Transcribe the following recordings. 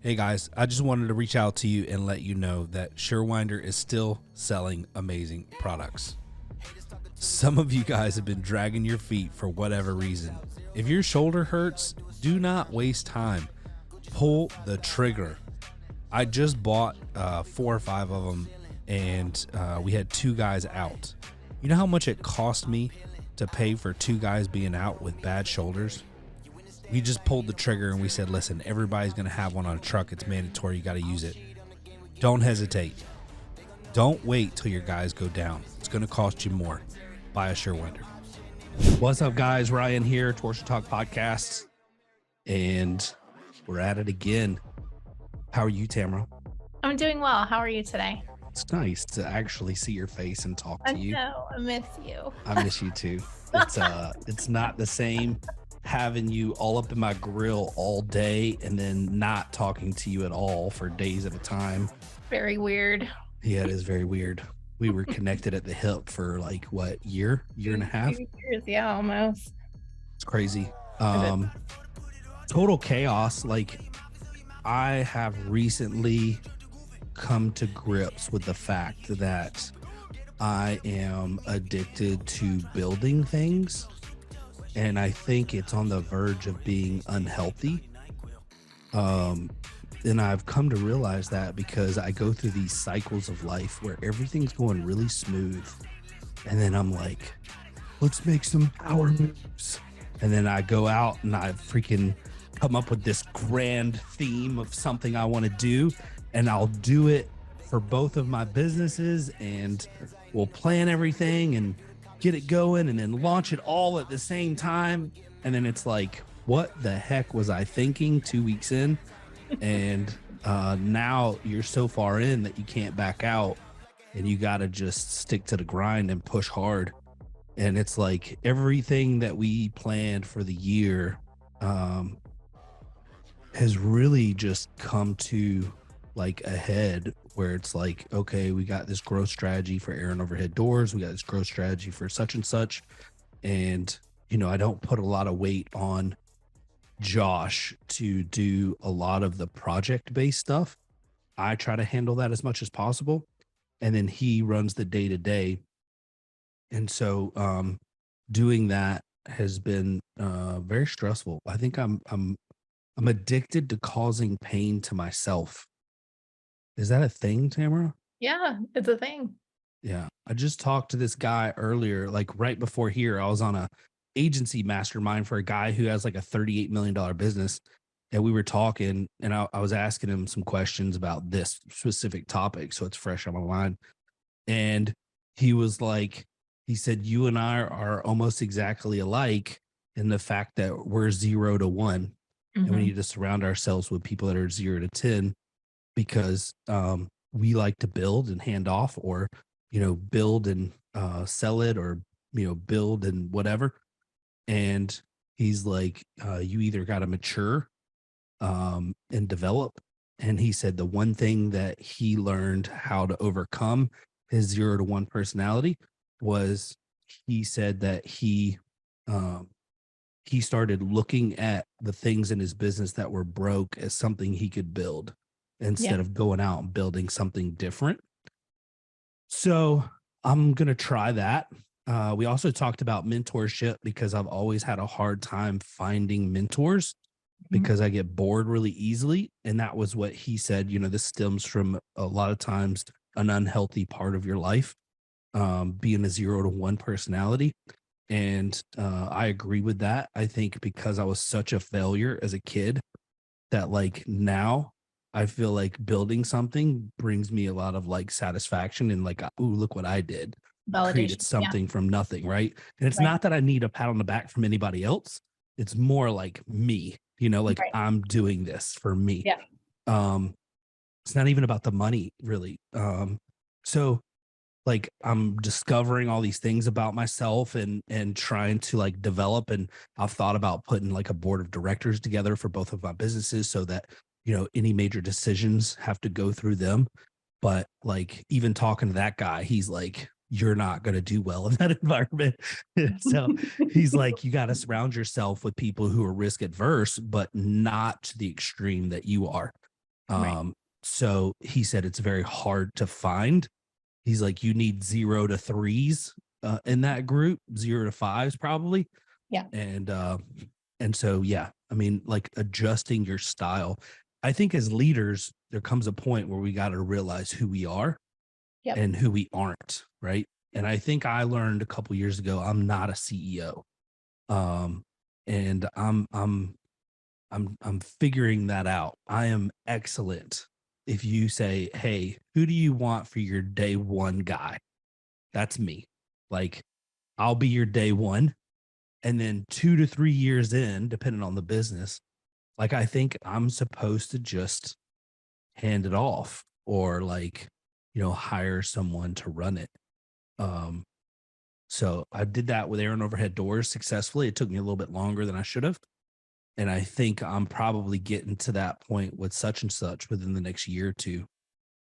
Hey guys, I just wanted to reach out to you and let you know that Surewinder is still selling amazing products. Some of you guys have been dragging your feet for whatever reason. If your shoulder hurts, do not waste time. Pull the trigger. I just bought 4 or 5 of them, and we had 2 guys out. You know how much it cost me to pay for 2 guys being out with bad shoulders? We just pulled the trigger and we said, listen, everybody's going to have one on a truck. It's mandatory. You got to use it. Don't hesitate. Don't wait till your guys go down. It's going to cost you more. Buy a Surewinder. What's up, guys? Ryan here, Torsion Talk Podcast. And we're at it again. How are you, Tamara? I'm doing well. How are you today? It's nice to actually see your face and talk to you. I know. I miss you. I miss you too. It's not the same having you all up in my grill all day and then not talking to you at all for days at a time. Very weird. Yeah, it is very weird. We were connected at the hip for like what, year and a half? 2 years, yeah, almost. It's crazy. Total chaos. Like, I have recently come to grips with the fact that I am addicted to building things. And I think it's on the verge of being unhealthy. And I've come to realize that because I go through these cycles of life where everything's going really smooth. And then I'm like, let's make some power moves. And then I go out and I freaking come up with this grand theme of something I want to do. And I'll do it for both of my businesses, and we'll plan everything and get it going and then launch it all at the same time. And then it's like, what the heck was I thinking 2 weeks in? And now you're so far in that you can't back out, and you got to just stick to the grind and push hard. And it's like everything that we planned for the year has really just come to like a head where it's like, okay, we got this growth strategy for air and overhead doors. We got this growth strategy for such and such. And, you know, I don't put a lot of weight on Josh to do a lot of the project-based stuff. I try to handle that as much as possible. And then he runs the day-to-day. And so doing that has been very stressful. I think I'm addicted to causing pain to myself. Is that a thing, Tamara? Yeah, it's a thing. Yeah. I just talked to this guy earlier, like right before here. I was on a agency mastermind for a guy who has like a $38 million business. And we were talking, and I was asking him some questions about this specific topic. So it's fresh on my mind. And he was like, he said, you and I are almost exactly alike in the fact that we're 0 to 1. Mm-hmm. And we need to surround ourselves with people that are 0 to 10. Because we like to build and hand off, or, you know, build and sell it, or, you know, build and whatever. And he's like, you either got to mature and develop. And he said the one thing that he learned how to overcome his 0 to 1 personality was, he said that he started looking at the things in his business that were broke as something he could build, instead of going out and building something different. So I'm going to try that. We also talked about mentorship, because I've always had a hard time finding mentors because I get bored really easily. And that was what he said. You know, this stems from a lot of times an unhealthy part of your life, being a 0 to 1 personality. And I agree with that. I think because I was such a failure as a kid, that like now I feel like building something brings me a lot of like satisfaction and like, ooh, look what I did. Validation. Created something from nothing, right? And it's not that I need a pat on the back from anybody else. It's more like me, you know, like I'm doing this for me. Yeah. It's not even about the money, really. So like I'm discovering all these things about myself and trying to like develop. And I've thought about putting like a board of directors together for both of my businesses, so that, you know, any major decisions have to go through them. But like, even talking to that guy, he's like, you're not going to do well in that environment. So he's like, you got to surround yourself with people who are risk adverse, but not to the extreme that you are. Right. So he said it's very hard to find. He's like, you need 0 to 3s in that group, 0 to 5s probably. Yeah. And so, yeah, I mean, like adjusting your style. I think as leaders, there comes a point where we got to realize who we are Yep. and who we aren't, right? And I think I learned a couple years ago, I'm not a CEO. And I'm figuring that out. I am excellent. If you say, hey, who do you want for your day one guy? That's me. Like, I'll be your day one. And then 2 to 3 years in, depending on the business, like I think I'm supposed to just hand it off or like, hire someone to run it. So I did that with Aaron Overhead Doors successfully. It took me a little bit longer than I should have. And I think I'm probably getting to that point with such and such within the next year or two.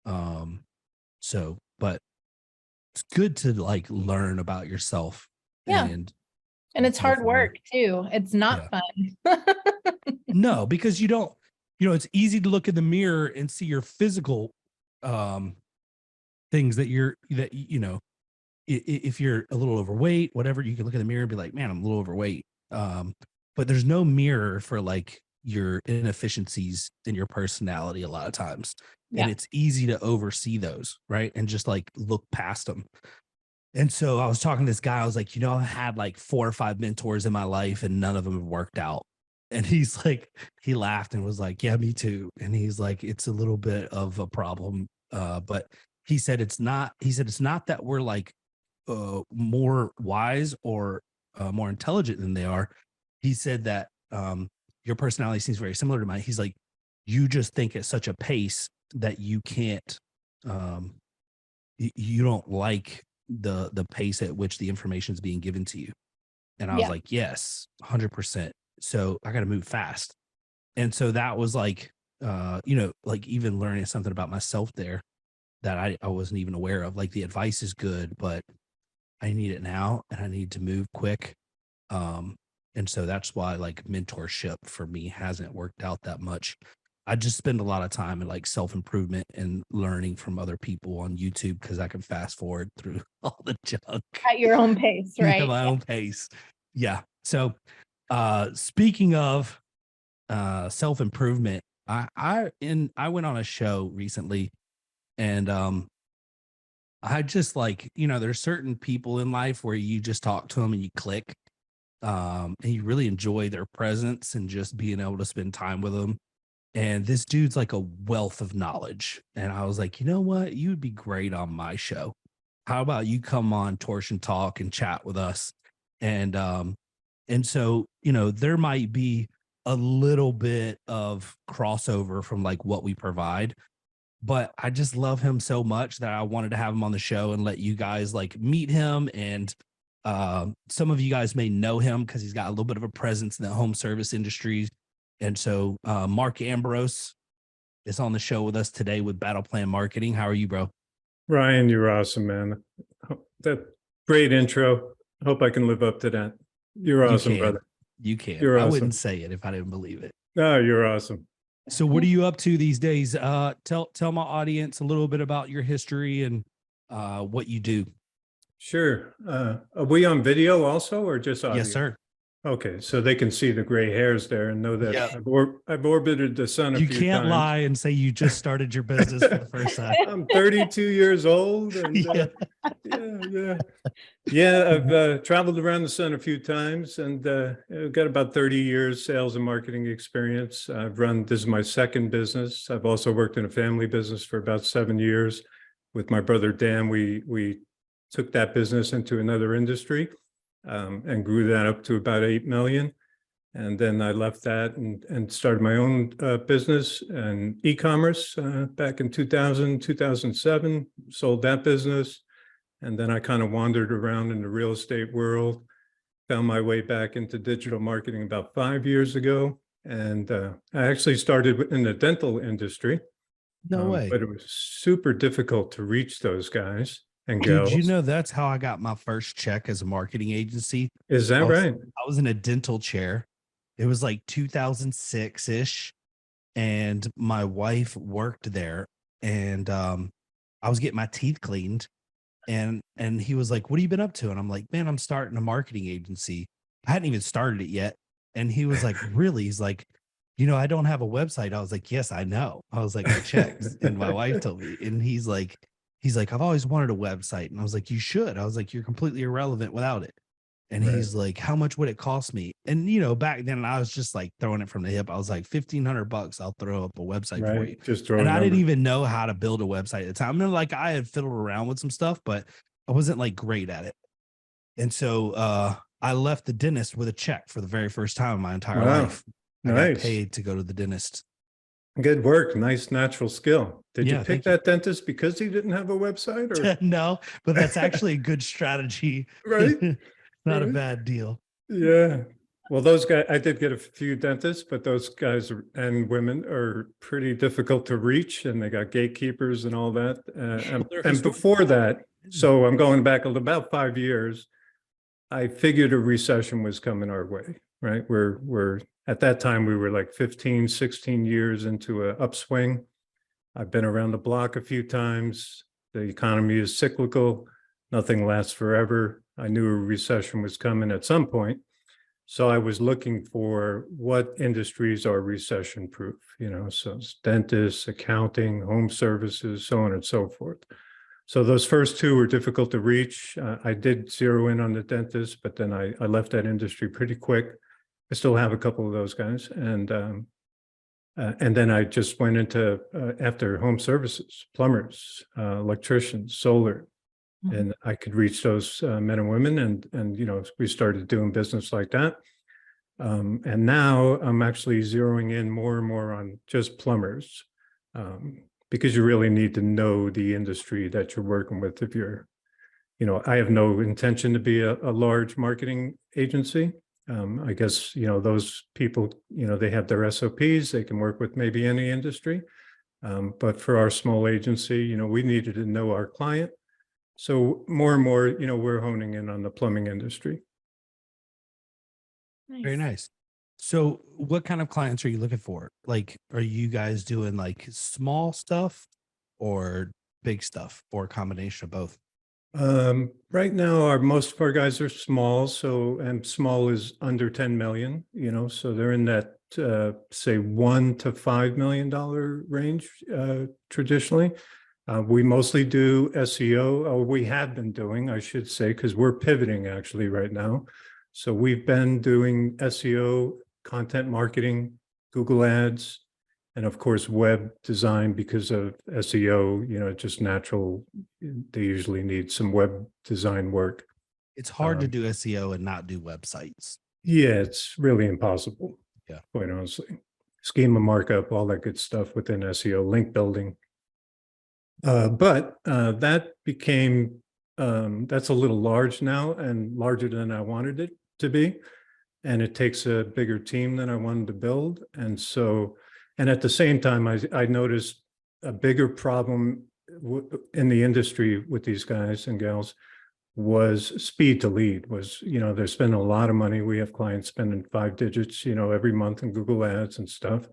But it's good to like learn about yourself. Yeah. And it's hard work too. It's not fun. No, because you don't, it's easy to look in the mirror and see your physical things that if you're a little overweight, whatever, you can look in the mirror and be like, man, I'm a little overweight. But there's no mirror for like your inefficiencies in your personality a lot of times. Yeah. And it's easy to oversee those, right? And just like look past them. And so I was talking to this guy, I was like, I had like 4 or 5 mentors in my life and none of them have worked out. And he's like, he laughed and was like, yeah, me too. And he's like, it's a little bit of a problem. But he said, it's not that we're like more wise or more intelligent than they are. He said that your personality seems very similar to mine. He's like, you just think at such a pace that you can't, you don't like the pace at which the information is being given to you. And I was like, yes, 100%. So I got to move fast. And so that was like, like even learning something about myself there that I wasn't even aware of. Like the advice is good, but I need it now and I need to move quick. And so that's why like mentorship for me hasn't worked out that much. I just spend a lot of time in like self-improvement and learning from other people on YouTube because I can fast forward through all the junk at your own pace, right? At my own pace. Yeah. So speaking of self-improvement, I went on a show recently and I just like, there's certain people in life where you just talk to them and you click. And you really enjoy their presence and just being able to spend time with them. And this dude's like a wealth of knowledge. And I was like, you know what? You would be great on my show. How about you come on Torsion Talk and chat with us? And so, there might be a little bit of crossover from like what we provide, but I just love him so much that I wanted to have him on the show and let you guys like meet him. And some of you guys may know him because he's got a little bit of a presence in the home service industry. And so Mark Ambrose is on the show with us today with Battleplan Marketing. How are you, bro? Ryan, you're awesome, man. That great intro. Hope I can live up to that. You're awesome, brother. You can. You're awesome. I wouldn't say it if I didn't believe it. No, you're awesome. So what are you up to these days? Tell my audience a little bit about your history and what you do. Sure. Are we on video also or just audio? Yes, sir. Okay, so they can see the gray hairs there and know that I've orbited the sun a few times. You can't lie and say you just started your business for the first time. I'm 32 years old. And, I've traveled around the sun a few times and I've got about 30 years sales and marketing experience. This is my second business. I've also worked in a family business for about 7 years. With my brother, Dan, we took that business into another industry. And grew that up to about 8 million. And then I left that and started my own business and e-commerce back in 2007, sold that business. And then I kind of wandered around in the real estate world, found my way back into digital marketing about 5 years ago. And I actually started in the dental industry. No way. But it was super difficult to reach those guys. and Dude, you girls. know, that's how I got my first check as a marketing agency. Is that I was, right? I was in a dental chair. It was like 2006-ish. And my wife worked there, and I was getting my teeth cleaned, and he was like, "What have you been up to?" And I'm like, "Man, I'm starting a marketing agency. I hadn't even started it yet." And he was like, "Really?" He's like, "I don't have a website." I was like, "Yes, I know." I was like, "I checked," and my wife told me. And he's like, "I've always wanted a website." And I was like, "You should." I was like, "You're completely irrelevant without it." And Right. he's like, "How much would it cost me?" And back then I was just like throwing it from the hip. I was like, $1,500, I'll throw up a website for Right. you. Just throw a And I didn't number. even know how to build a website at the time. I mean, like, I had fiddled around with some stuff, but I wasn't like great at it. And so I left the dentist with a check for the very first time in my entire Wow. life. I got Nice. paid to go to the dentist. Good work. Nice natural skill. Did you Yeah, pick thank you. that dentist because he didn't have a website, or? No, but that's actually a good strategy. Right. Not a Right. bad deal. Yeah. Well, those guys, I did get a few dentists, but those guys and women are pretty difficult to reach, and they got gatekeepers and all that. They're And historic. before that, so I'm going back about 5 years, I figured a recession was coming our way, right? We're at that time, we were like 15, 16 years into an upswing. I've been around the block a few times. The economy is cyclical. Nothing lasts forever. I knew a recession was coming at some point. So I was looking for what industries are recession proof, so it's dentists, accounting, home services, so on and so forth. So those first two were difficult to reach. I did zero in on the dentist, but then I left that industry pretty quick. I still have a couple of those guys. And then I just went into after home services, plumbers, electricians, solar, and I could reach those men and women, and we started doing business like that. And now I'm actually zeroing in more and more on just plumbers, because you really need to know the industry that you're working with. If you're, I have no intention to be a large marketing agency. I guess, those people, they have their SOPs, they can work with maybe any industry. But for our small agency, we needed to know our client. So more and more, we're honing in on the plumbing industry. Very nice. So what kind of clients are you looking for? Like, are you guys doing like small stuff or big stuff, or a combination of both? Right now, most of our guys are small. And small is under 10 million, so they're in that, say $1 to $5 million range, traditionally. We mostly do SEO, or we have been doing, I should say, because we're pivoting actually right now. So we've been doing SEO, content marketing, Google Ads, and of course, web design. Because of SEO, just natural, they usually need some web design work. It's hard to do SEO and not do websites. Yeah, it's really impossible. Yeah. Quite honestly. Schema markup, all that good stuff within SEO, link building. But that became, that's a little large now, and larger than I wanted it to be. And it takes a bigger team than I wanted to build. And at the same time, I noticed a bigger problem in the industry with these guys and gals was speed to lead. They're spending a lot of money. We have clients spending 5 digits, every month in Google Ads and stuff.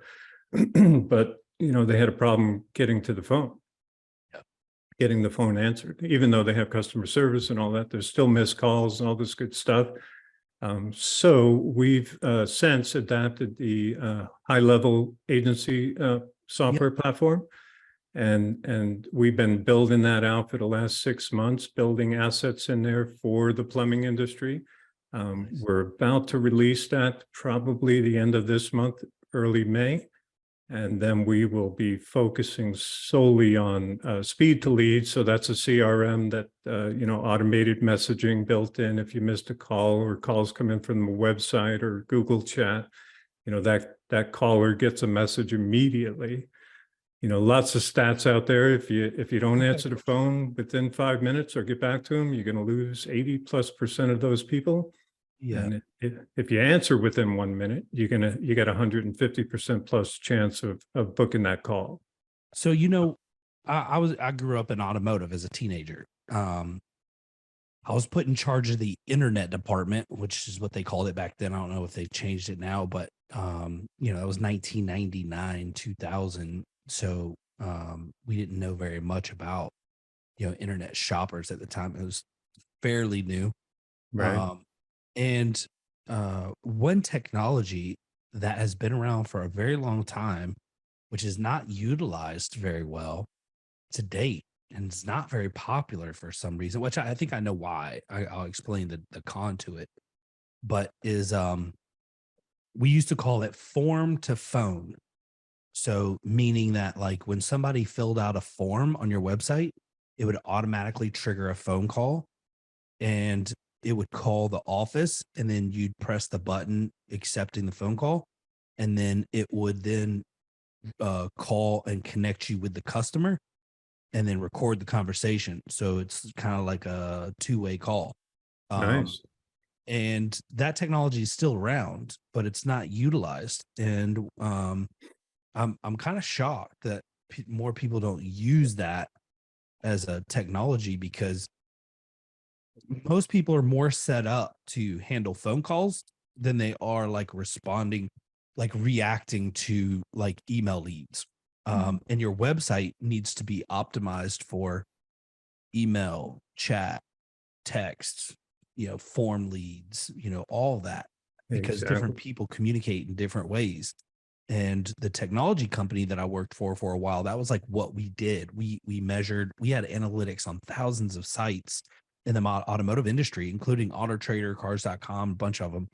But, they had a problem getting to the phone. Getting the phone answered, even though they have customer service and all that, there's still missed calls and all this good stuff. So we've since adapted the high-level agency software platform, and we've been building that out for the last 6 months, building assets in there for the plumbing industry. Nice. We're about to release that probably the end of this month, early May. And then we will be focusing solely on speed to lead. So that's a CRM that, automated messaging built in. If you missed a call or calls come in from the website or Google Chat, that caller gets a message immediately. Lots of stats out there. If you don't answer the phone within 5 minutes or get back to them, you're going to lose 80+% of those people. Yeah. And if you answer within 1 minute, you get 150% plus chance of booking that call. So, I grew up in automotive as a teenager, I was put in charge of the internet department, which is what they called it back then. I don't know if they've changed it now, but that was 1999, 2000. So we didn't know very much about, internet shoppers at the time. It was fairly new. Right. And one technology that has been around for a very long time, which is not utilized very well to date, and it's not very popular for some reason, which I think I know why. I'll explain the con to it, but is we used to call it form to phone. So meaning that like when somebody filled out a form on your website, it would automatically trigger a phone call, and it would call the office, and then you'd press the button accepting the phone call, and then it would then call and connect you with the customer, and then record the conversation. So it's kind of like a two-way call. Nice. And that technology is still around, but it's not utilized. And I'm kind of shocked that more people don't use that as a technology, because most people are more set up to handle phone calls than they are like responding, like reacting to like email leads. And your website needs to be optimized for email, chat, text, form leads, all that, because different people communicate in different ways. And the technology company that I worked for a while, that was like what we did. We measured, we had analytics on thousands of sites in the automotive industry, including Auto Trader, Cars.com, a bunch of them.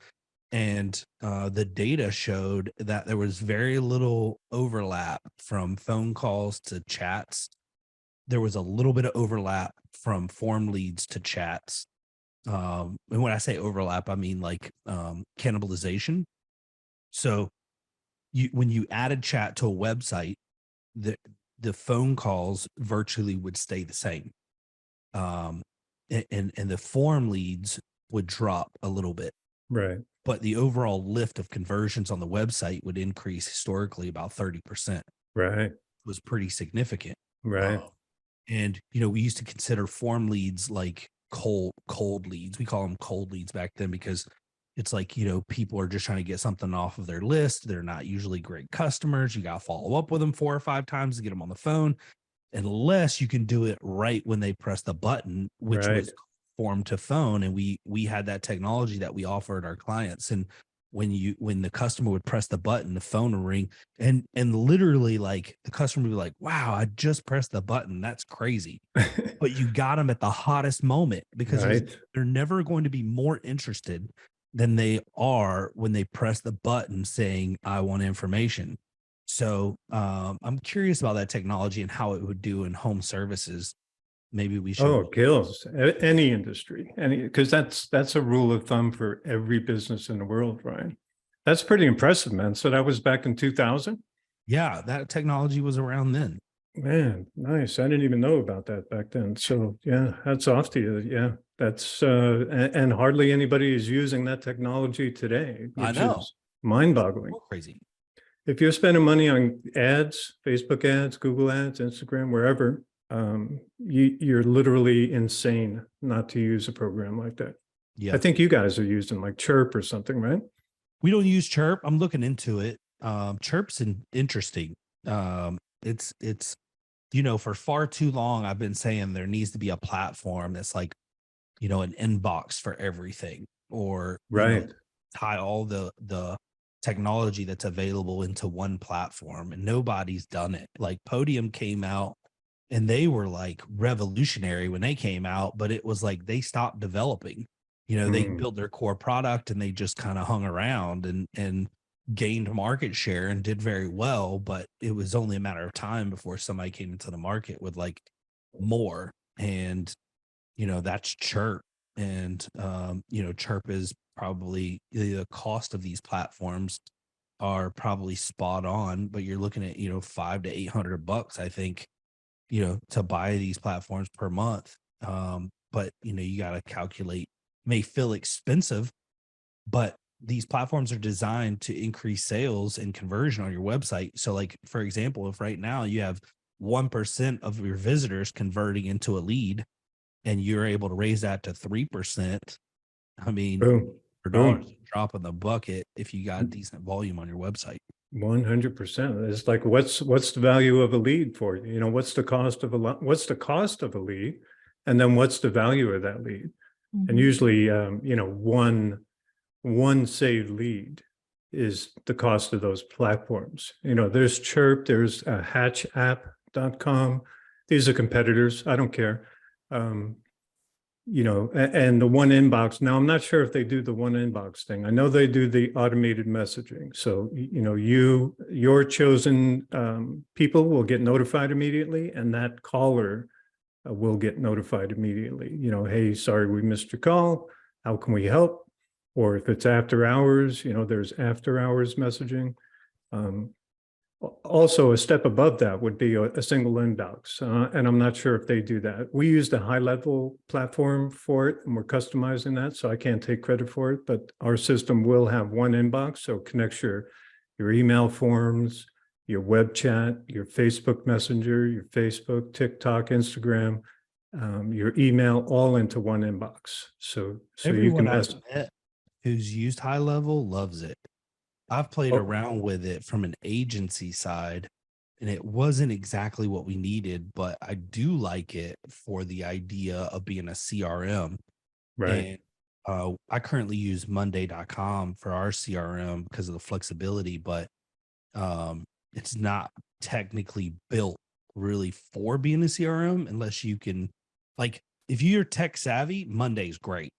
And the data showed that there was very little overlap from phone calls to chats. There was a little bit of overlap from form leads to chats. And when I say overlap, I mean like cannibalization. So when you added chat to a website, the phone calls virtually would stay the same. And the form leads would drop a little bit. Right. But the overall lift of conversions on the website would increase historically about 30%. Right. It was pretty significant. Right. And, we used to consider form leads like cold leads. We call them cold leads back then, because it's like, people are just trying to get something off of their list. They're not usually great customers. You got to follow up with them 4 or 5 times to get them on the phone, unless you can do it right when they press the button, which was form to phone. And we had that technology that we offered our clients. And when the customer would press the button, the phone would ring, and literally like the customer would be like, wow, I just pressed the button. That's crazy. But you got them at the hottest moment, because they're never going to be more interested than they are when they press the button saying, I want information. So I'm curious about that technology and how it would do in home services. Maybe we should. Oh, it kills any industry, because that's a rule of thumb for every business in the world, Ryan. That's pretty impressive, man. So that was back in 2000? Yeah, that technology was around then. Man, nice. I didn't even know about that back then. So yeah, hats off to you. Yeah, that's and hardly anybody is using that technology today, which is mind-boggling. Crazy. If you're spending money on ads, Facebook ads, Google ads, Instagram, wherever, you're literally insane not to use a program like that. Yeah, I think you guys are using like Chirp or something, right? We don't use Chirp. I'm looking into it. Chirp's interesting. It's for far too long I've been saying there needs to be a platform that's like, an inbox for everything, or tie all the technology that's available into one platform, and nobody's done it. Like Podium came out, and they were like revolutionary when they came out, but it was like they stopped developing. They built their core product, and they just kind of hung around and gained market share and did very well, but it was only a matter of time before somebody came into the market with like more. And that's Chirp. And Chirp is probably, the cost of these platforms are probably spot on, but you're looking at $500 to $800, I think, to buy these platforms per month. But you got to calculate, may feel expensive, but these platforms are designed to increase sales and conversion on your website. So like, for example, if right now you have 1% of your visitors converting into a lead, and you're able to raise that to 3%. I mean, Boom. for Boom. dollars, drop in the bucket if you got decent volume on your website. 100%. It's like, what's the value of a lead for you? You know, what's the cost of a lead? And then what's the value of that lead? And usually, you know, one saved lead is the cost of those platforms. You know, there's Chirp, there's hatchapp.com. These are competitors. I don't care. You know, and the one inbox. Now, I'm not sure if they do the one inbox thing. I know they do the automated messaging. So, you know, your chosen people will get notified immediately, and that caller will get notified immediately. You know, hey, sorry, we missed your call. How can we help? Or if it's after hours, you know, there's after hours messaging. Also, a step above that would be a single inbox. And I'm not sure if they do that. We used a high level platform for it, and we're customizing that. So I can't take credit for it, but our system will have one inbox. So it connects your email forms, your web chat, your Facebook Messenger, your Facebook, TikTok, Instagram, your email, all into one inbox. So you can Everyone I've met who's used high level loves it. I've played around with it from an agency side, and it wasn't exactly what we needed, but I do like it for the idea of being a CRM. Right. And I currently use Monday.com for our CRM because of the flexibility, but it's not technically built really for being a CRM unless you can, like, if you're tech savvy, Monday's great.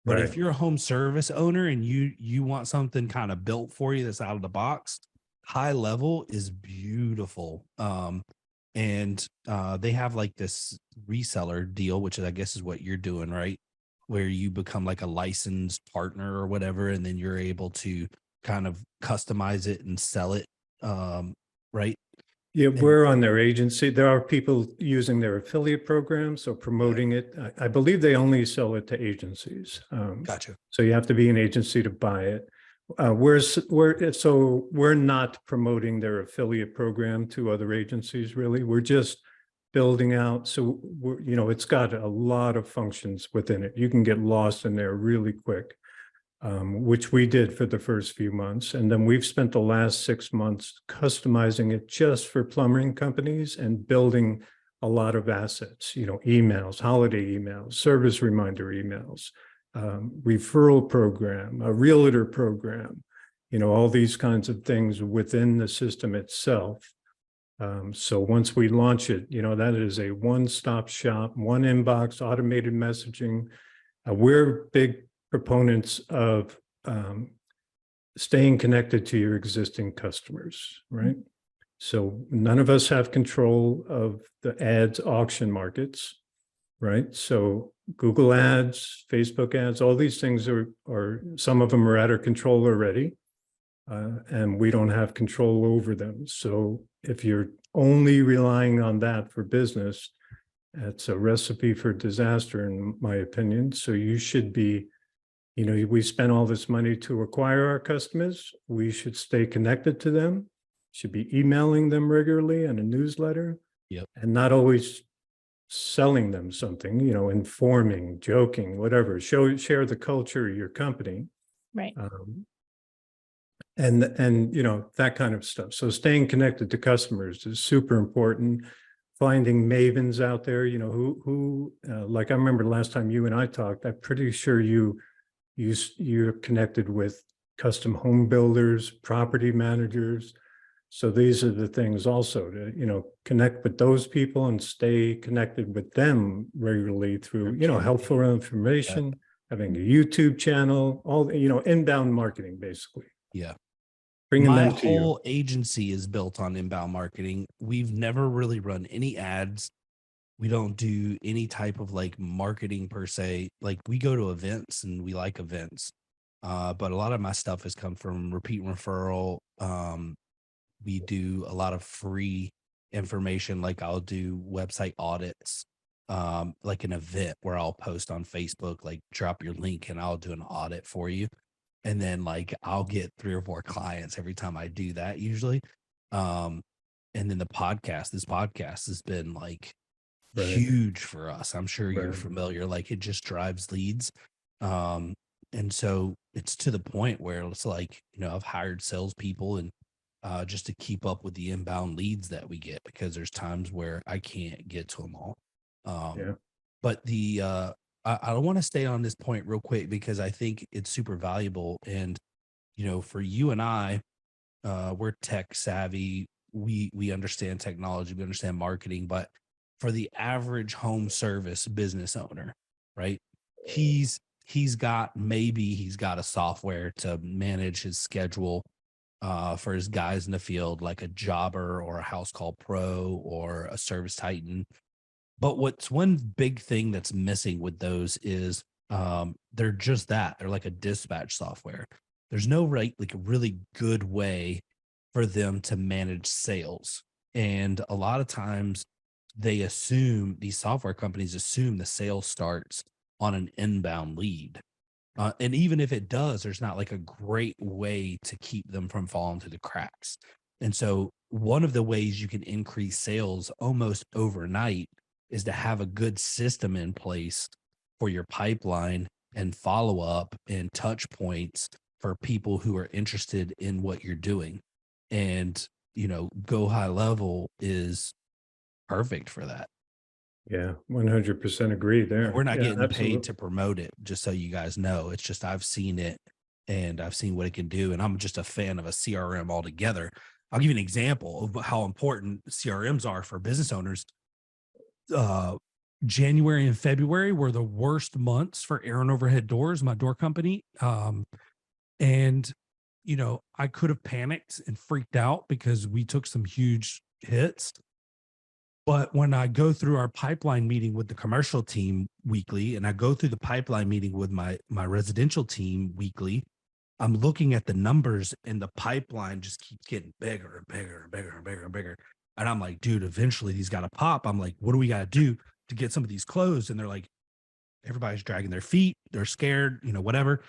But if you're a home service owner and you want something kind of built for you that's out of the box, high level is beautiful. And they have like this reseller deal, which I guess is what you're doing, right? Where you become like a licensed partner or whatever, and then you're able to kind of customize it and sell it, right? Yeah, we're on their agency. There are people using their affiliate programs or promoting it. I believe they only sell it to agencies. Gotcha. So you have to be an agency to buy it. We're not promoting their affiliate program to other agencies, really. We're just building out. So you know, it's got a lot of functions within it. You can get lost in there really quick. Which we did for the first few months. And then we've spent the last 6 months customizing it just for plumbing companies and building a lot of assets, you know, emails, holiday emails, service reminder emails, referral program, a realtor program, you know, all these kinds of things within the system itself. So once we launch it, you know, that is a one-stop shop, one inbox, automated messaging. We're big proponents of staying connected to your existing customers, right? So none of us have control of the ads auction markets, right? So Google ads, Facebook ads, all these things are some of them are out of control already, and we don't have control over them. So if you're only relying on that for business, it's a recipe for disaster, in my opinion. So you should be, you know, we spend all this money to acquire our customers. We should stay connected to them, should be emailing them regularly and a newsletter. Yep. And not always selling them something, you know, informing, joking, whatever, share the culture of your company. Right. And, you know, that kind of stuff. So staying connected to customers is super important. Finding mavens out there, you know, who like I remember last time you and I talked, I'm pretty sure you're connected with custom home builders, property managers. So these are the things also to, you know, connect with those people and stay connected with them regularly through, you know, helpful information, having a YouTube channel, all, you know, inbound marketing, basically. Yeah. Bringing My them to you. whole agency is built on inbound marketing. We've never really run any ads. We don't do any type of like marketing per se. Like we go to events and we like events. But a lot of my stuff has come from repeat referral. We do a lot of free information. Like I'll do website audits, like an event where I'll post on Facebook, like drop your link and I'll do an audit for you. And then like I'll get 3 or 4 clients every time I do that usually. And then this podcast has been like Right. huge for us. I'm sure you're Right. familiar. Like it just drives leads. And so it's to the point where it's like, I've hired salespeople and just to keep up with the inbound leads that we get, because there's times where I can't get to them all. Yeah. But I want to stay on this point real quick because I think it's super valuable. And, for you and I, we're tech savvy. We understand technology, we understand marketing, but for the average home service business owner, right? He's got a software to manage his schedule for his guys in the field, like a Jobber or a House Call Pro or a Service Titan. But what's one big thing that's missing with those is they're just that. They're like a dispatch software. There's no like a really good way for them to manage sales. And a lot of times these software companies assume the sale starts on an inbound lead. And even if it does, there's not like a great way to keep them from falling through the cracks. And so one of the ways you can increase sales almost overnight is to have a good system in place for your pipeline and follow up and touch points for people who are interested in what you're doing. And, Go High Level is perfect for that. Yeah. 100% agree there. And we're not Yeah, getting absolutely. paid to promote it, just so you guys know. It's just I've seen it and I've seen what it can do. And I'm just a fan of a CRM altogether. I'll give you an example of how important CRMs are for business owners. January and February were the worst months for Aaron Overhead Doors, my door company. And I could have panicked and freaked out because we took some huge hits. But when I go through our pipeline meeting with the commercial team weekly, and I go through the pipeline meeting with my residential team weekly, I'm looking at the numbers and the pipeline just keeps getting bigger and bigger and bigger and bigger and bigger. And I'm like, dude, eventually these got to pop. I'm like, what do we got to do to get some of these closed? And they're like, everybody's dragging their feet. They're scared, whatever.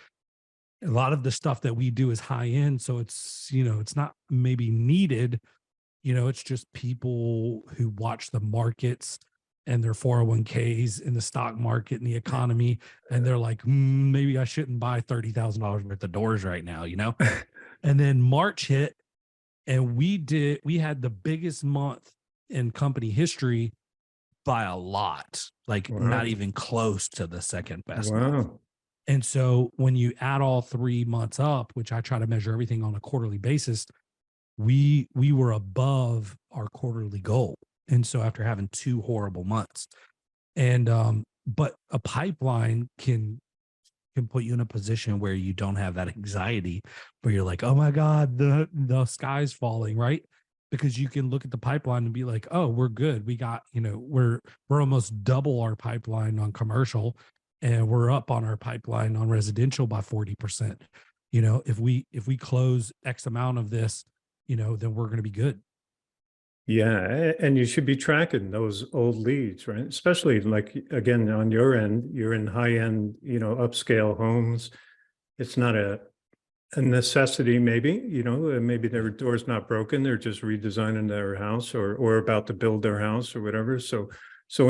A lot of the stuff that we do is high end. So it's, it's not maybe needed. It's just people who watch the markets and their 401ks in the stock market and the economy. And they're like, maybe I shouldn't buy $30,000 worth of doors right now, And then March hit and we had the biggest month in company history by a lot, like not even close to the second best month. And so when you add all 3 months up, which I try to measure everything on a quarterly basis, we were above our quarterly goal. And so after having 2 horrible months, and but a pipeline can put you in a position where you don't have that anxiety, where you're like, oh my God, the sky's falling, right? Because you can look at the pipeline and be like, oh, we're good. We got, we're almost double our pipeline on commercial, and we're up on our pipeline on residential by 40%. If we close X amount of this, then we're going to be good. Yeah. And you should be tracking those old leads, right? Especially like, again, on your end, you're in high end, upscale homes. It's not a necessity, maybe, maybe their door's not broken. They're just redesigning their house or about to build their house or whatever. So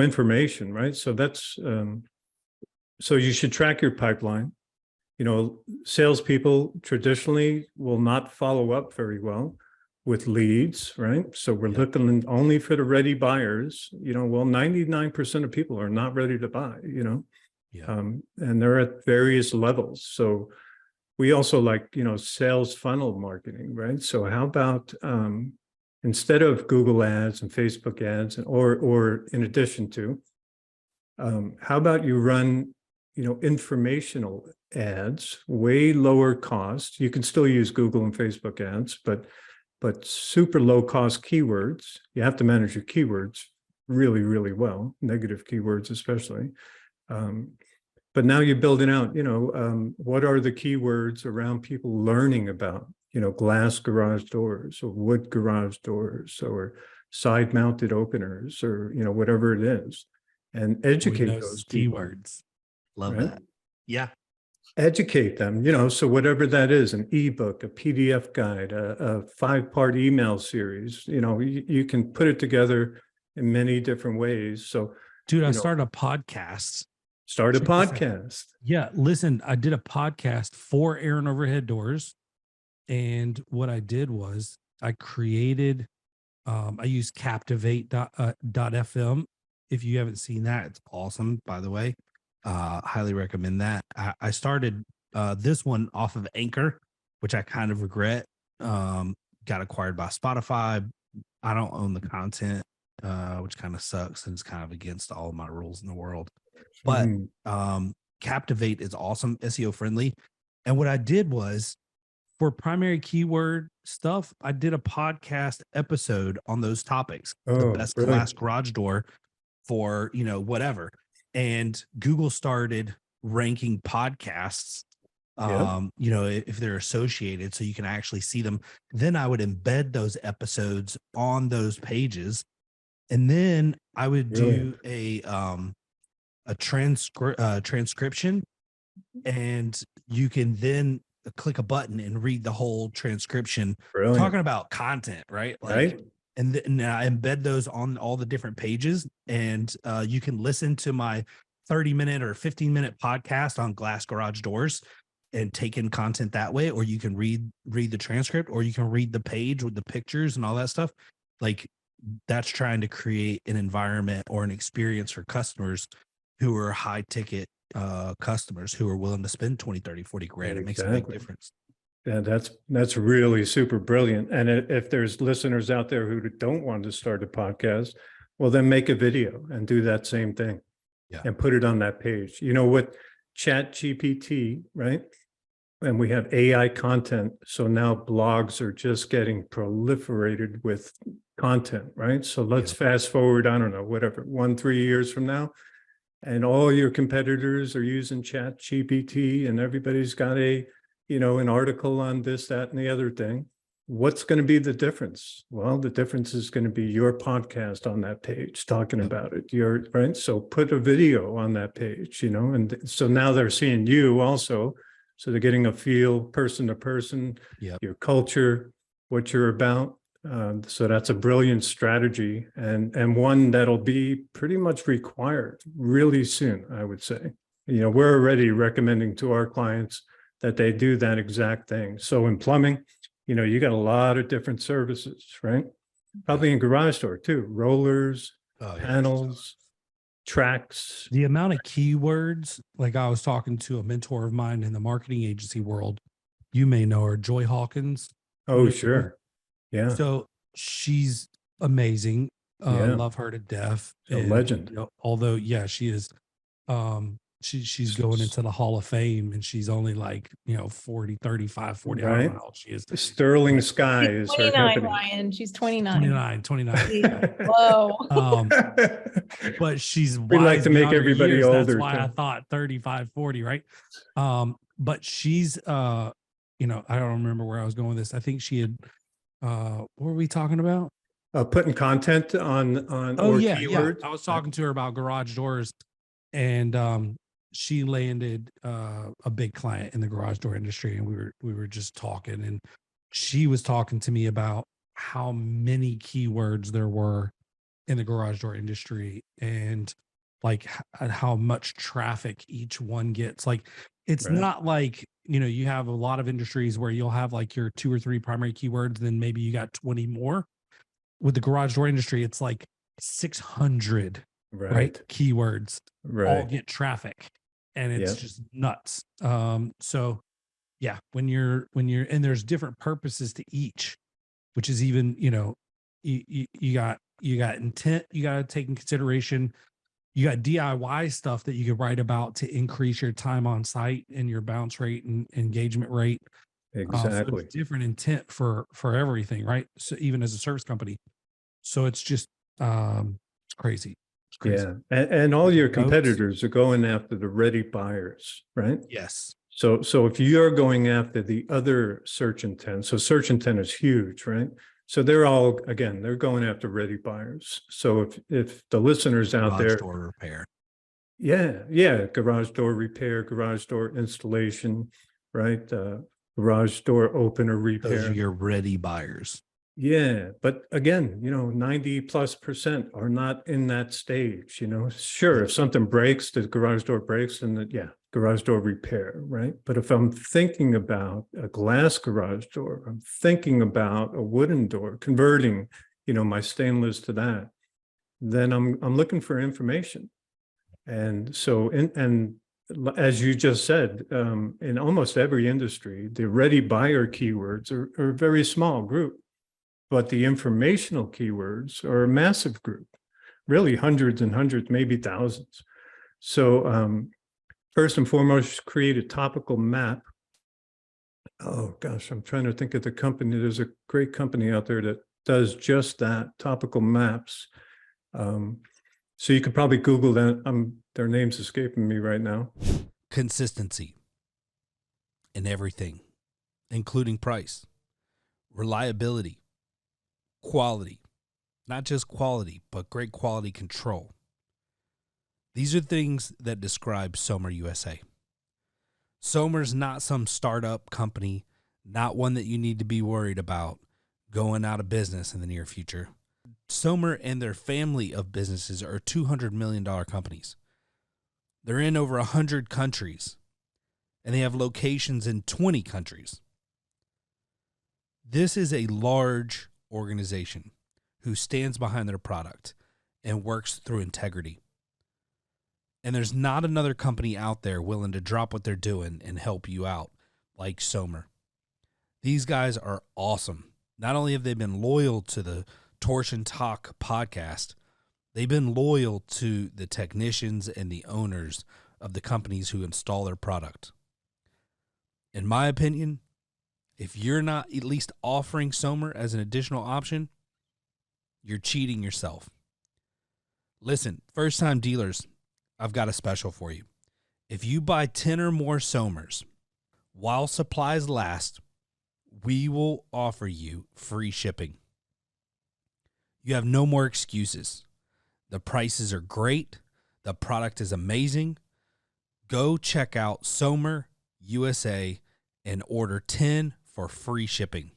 information, right? So that's, so you should track your pipeline. Salespeople traditionally will not follow up very well with leads, right? So we're looking only for the ready buyers. 99% of people are not ready to buy, and they're at various levels. So we also like, sales funnel marketing, right? So how about instead of Google ads and Facebook ads, or in addition to, how about you run, informational ads, way lower cost. You can still use Google and Facebook ads, but super low cost keywords. You have to manage your keywords really, really well, negative keywords especially. But now you're building out, what are the keywords around people learning about, glass garage doors or wood garage doors or side mounted openers or, whatever it is, and educate those keywords. Love that. Yeah. Educate them, so whatever that is, an ebook, a PDF guide, a 5-part email series, you can put it together in many different ways. So Dude, I you know, started a podcast. start a Check this out. podcast. Yeah, listen, I did a podcast for Aaron Overhead Doors. And what I did was I created, I used Captivate.fm. If you haven't seen that, it's awesome, by the way. Highly recommend that. I started this one off of Anchor, which I kind of regret. Got acquired by Spotify. I don't own the content, which kind of sucks, and it's kind of against all of my rules in the world. But Captivate is awesome, SEO friendly. And what I did was, for primary keyword stuff, I did a podcast episode on those topics. The best glass garage door for, whatever. And Google started ranking podcasts, if they're associated, so you can actually see them. Then I would embed those episodes on those pages. And then I would do a transcription, and you can then click a button and read the whole transcription. Talking about content, right? And then I embed those on all the different pages, and you can listen to my 30-minute or 15-minute podcast on glass garage doors and take in content that way, or you can read the transcript, or you can read the page with the pictures and all that stuff. Like, that's trying to create an environment or an experience for customers who are high ticket customers who are willing to spend 20, 30, 40 grand. It makes a big difference. Yeah, that's really super brilliant. And if there's listeners out there who don't want to start a podcast, well, then make a video and do that same thing. And put it on that page. You know what? Chat GPT, right? And we have AI content. So now blogs are just getting proliferated with content, right? So let's fast forward, I don't know, whatever, 1-3 years from now, and all your competitors are using Chat GPT, and everybody's got an article on this, that, and the other thing. What's going to be the difference? Well, the difference is going to be your podcast on that page talking about it. Right. So put a video on that page, and so now they're seeing you also. So they're getting a feel person to person, your culture, what you're about. So that's a brilliant strategy, and one that'll be pretty much required really soon, I would say. We're already recommending to our clients that they do that exact thing. So in plumbing, you got a lot of different services, right? Probably in garage door too, rollers, panels, tracks. The amount of keywords, like I was talking to a mentor of mine in the marketing agency world, you may know her, Joy Hawkins. Oh, sure. Yeah. So she's amazing. Love her to death. A legend. Although, she is. She's going into the Hall of Fame, and she's only like 40, 35, 40. Right. I don't know how old she is. Sterling Sky is her company. Ryan. She's 29. 29. Whoa. But she's we like to make everybody years. older. That's why I thought 35, 40, right? But she's I don't remember where I was going with this. I think she had what were we talking about? Putting content on keywords. I was talking to her about garage doors, and she landed a big client in the garage door industry, and we were just talking, and she was talking to me about how many keywords there were in the garage door industry, and like how much traffic each one gets. Like, it's not like, you have a lot of industries where you'll have like your 2 or 3 primary keywords, and then maybe you got 20 more. With the garage door industry, it's like 600 keywords all get traffic, and it's just nuts. So when you're and there's different purposes to each, which is even, you got intent you got to take in consideration. You got DIY stuff that you could write about to increase your time on site and your bounce rate and engagement rate. Exactly. So different intent for everything, right? So even as a service company, so it's just it's crazy. Yeah, and all your competitors are going after the ready buyers, right? Yes. So if you're going after the other search intent, so search intent is huge, right? So they're going after ready buyers. So if the listeners out there, garage door repair, garage door repair, garage door installation, right? Garage door opener repair. Those are your ready buyers. Yeah, but again, 90+% are not in that stage, Sure, if something breaks, the garage door breaks, and garage door repair, right? But if I'm thinking about a glass garage door, I'm thinking about a wooden door, converting, my stainless to that, then I'm looking for information. And so, as you just said, in almost every industry, the ready buyer keywords are a very small group. But the informational keywords are a massive group, really hundreds and hundreds, maybe thousands. So first and foremost, create a topical map. Oh gosh, I'm trying to think of the company. There's a great company out there that does just that, topical maps. So you could probably Google that. Their name's escaping me right now. Consistency in everything, including price, reliability, quality, not just quality, but great quality control. These are things that describe Somer USA. Somer's not some startup company, not one that you need to be worried about going out of business in the near future. Somer and their family of businesses are $200 million companies. They're in over 100 countries, and they have locations in 20 countries. This is a large organization who stands behind their product and works through integrity. And there's not another company out there willing to drop what they're doing and help you out like Somer. These guys are awesome. Not only have they been loyal to the Torsion Talk podcast, they've been loyal to the technicians and the owners of the companies who install their product. In my opinion, if you're not at least offering Somer as an additional option, you're cheating yourself. Listen, first-time dealers, I've got a special for you. If you buy 10 or more Somers, while supplies last, we will offer you free shipping. You have no more excuses. The prices are great. The product is amazing. Go check out Somer USA and order 10 for free shipping.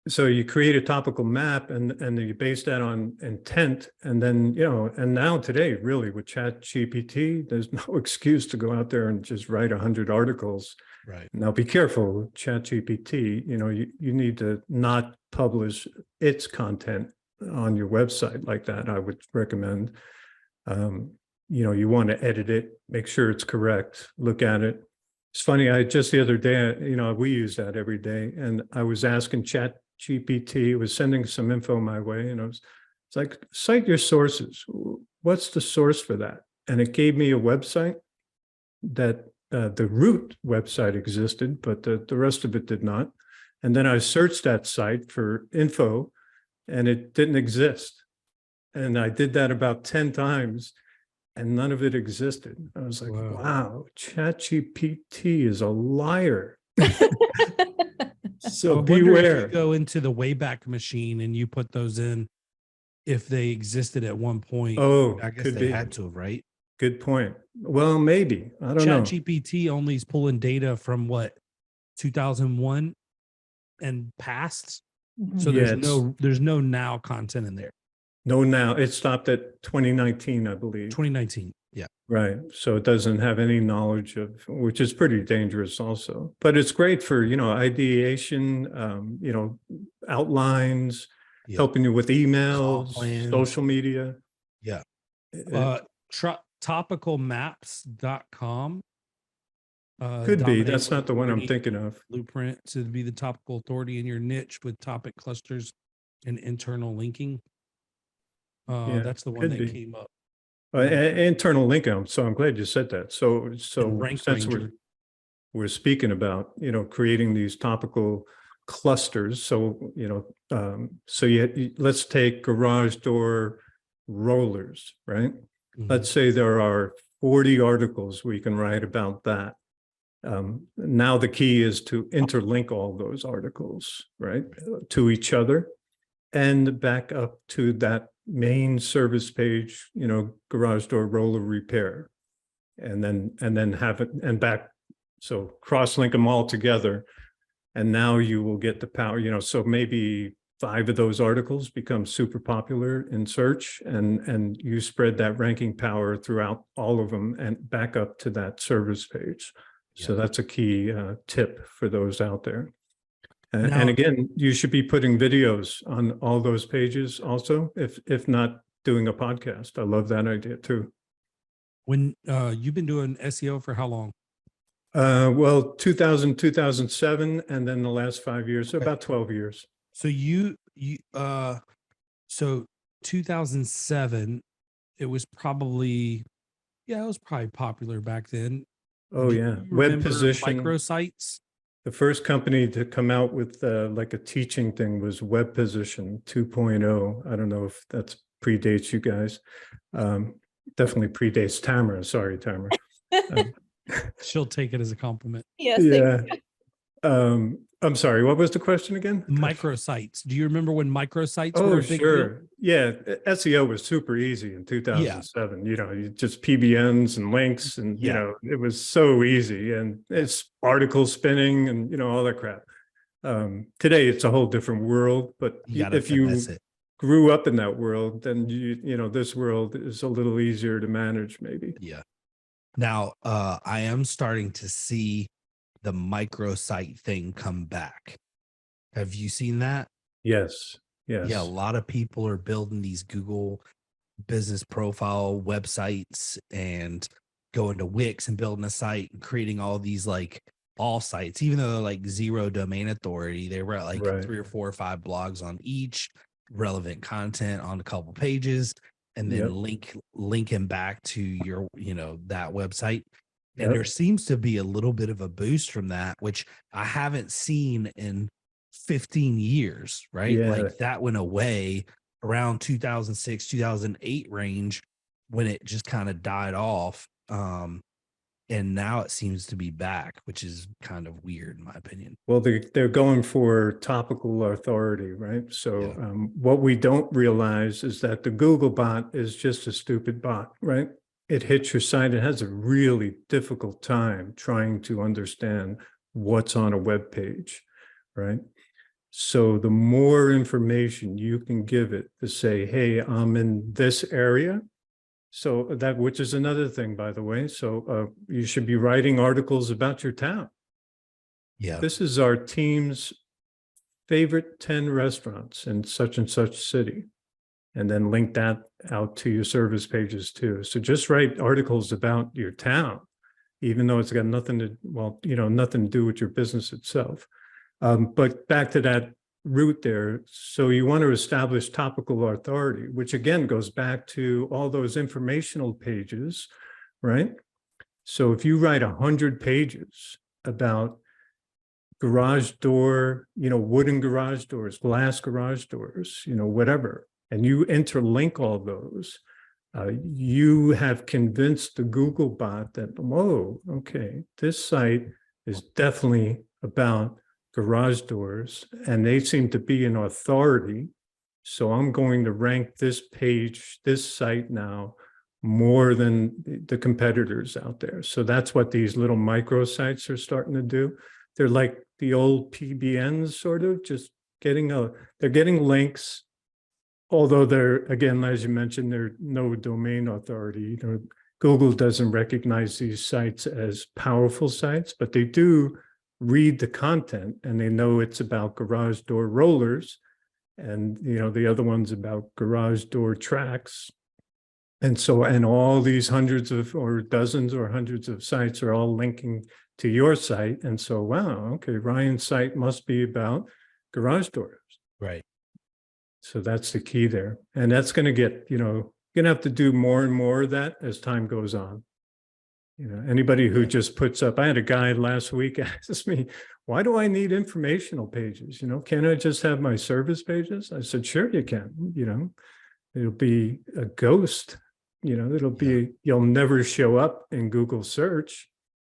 So you create a topical map and you base that on intent. And then, and now today, really with ChatGPT, there's no excuse to go out there and just write 100 articles. Right. Now be careful with ChatGPT, you need to not publish its content on your website like that. I would recommend, you want to edit it, make sure it's correct, look at it. It's funny, just the other day, we use that every day, and I was asking ChatGPT, was sending some info my way, and it's like, cite your sources. What's the source for that? And it gave me a website that the root website existed, but the rest of it did not. And then I searched that site for info, and it didn't exist. And I did that about 10 times. And none of it existed. I was like, wow, ChatGPT is a liar. So beware. If you go into the Wayback Machine and you put those in, if they existed at one point, I guess they had to, right? Good point. Well, maybe. I don't know. ChatGPT only is pulling data from 2001 and past. Mm-hmm. So there's no now content in there. No, now it stopped at 2019, I believe. 2019, yeah. Right. So it doesn't have any knowledge of, which is pretty dangerous also. But it's great for, ideation, outlines, helping you with emails, social media. Yeah. Topicalmaps.com. Could be. That's not the one I'm thinking of. Blueprint to be the topical authority in your niche with topic clusters and internal linking. That's the one that came up. Internal linking. So I'm glad you said that. So since we're speaking about, creating these topical clusters. So, let's take garage door rollers, right? Mm-hmm. Let's say there are 40 articles we can write about that. Now the key is to interlink all those articles, right, to each other and back up to that main service page, garage door roller repair, and then have it and back. So cross link them all together, and now you will get the power, so maybe 5 of those articles become super popular in search, and you spread that ranking power throughout all of them and back up to that service page. So that's a key tip for those out there. And again, you should be putting videos on all those pages also, if not doing a podcast. I love that idea too. When you've been doing SEO for how long? Well, 2007, and then the last 5 years, so about 12 years. So so 2007, it was probably popular back then. Oh yeah, web position microsites. The first company to come out with like a teaching thing was Web Position 2.0. I don't know if that predates you guys. Definitely predates Tamara. Sorry, Tamara. She'll take it as a compliment. Yes. Yeah. I'm sorry. What was the question again? Microsites. Do you remember when microsites were a big big deal? deal? Yeah. SEO was super easy in 2007. You know, you just PBNs and links, and you know, it was so easy, and it's article spinning and you know, all that crap. Today it's a whole different world, but if you grew up in that world, then you know, this world is a little easier to manage maybe. Yeah. Now, I am starting to see the microsite thing come back. Have you seen that? Yes. Yes. Yeah, a lot of people are building these Google business profile websites and going to Wix and building a site and creating all these like all sites, even though they're like 0 domain authority. They were like 3 or 4 or 5 blogs on each, relevant content on a couple pages, and then link him back to your, you know, that website. And there seems to be a little bit of a boost from that, which I haven't seen in 15 years, right? Yeah. Like that went away around 2006, 2008 range when it just kind of died off. And now it seems to be back, which is kind of weird in my opinion. Well, they're going for topical authority, right? So what we don't realize is that the Google bot is just a stupid bot, right? It hits your site. It has a really difficult time trying to understand what's on a web page, right? So the more information you can give it to say, hey, I'm in this area. So that, which is another thing, by the way. So you should be writing articles about your town. Yeah. This is our team's favorite 10 restaurants in such and such city. And then link that out to your service pages too. So just write articles about your town, even though it's got nothing to, well, you know, nothing to do with your business itself. But back to that route there. So you want to establish topical authority, which again goes back to all those informational pages, right? So if you write 100 pages about garage door, you know, wooden garage doors, glass garage doors, you know, whatever, and you interlink all those, you have convinced the Google bot that, whoa, okay, this site is definitely about garage doors, and they seem to be an authority. So I'm going to rank this page, this site now, more than the competitors out there. So that's what these little microsites are starting to do. They're like the old PBNs, sort of, just they're getting links. Although they're, again, as you mentioned, they're no domain authority. You know, Google doesn't recognize these sites as powerful sites, but they do read the content and they know it's about garage door rollers, and you know, the other one's about garage door tracks. And so, and all these hundreds of, or dozens or hundreds of sites are all linking to your site. And so, wow, okay, Ryan's site must be about garage doors. Right. So that's the key there. And that's going to get, you know, you're going to have to do more and more of that as time goes on. You know, anybody who just puts up, I had a guy last week ask me, why do I need informational pages? You know, can't I just have my service pages? I said, sure you can. You know, it'll be a ghost, you know, it'll be, you'll never show up in Google search,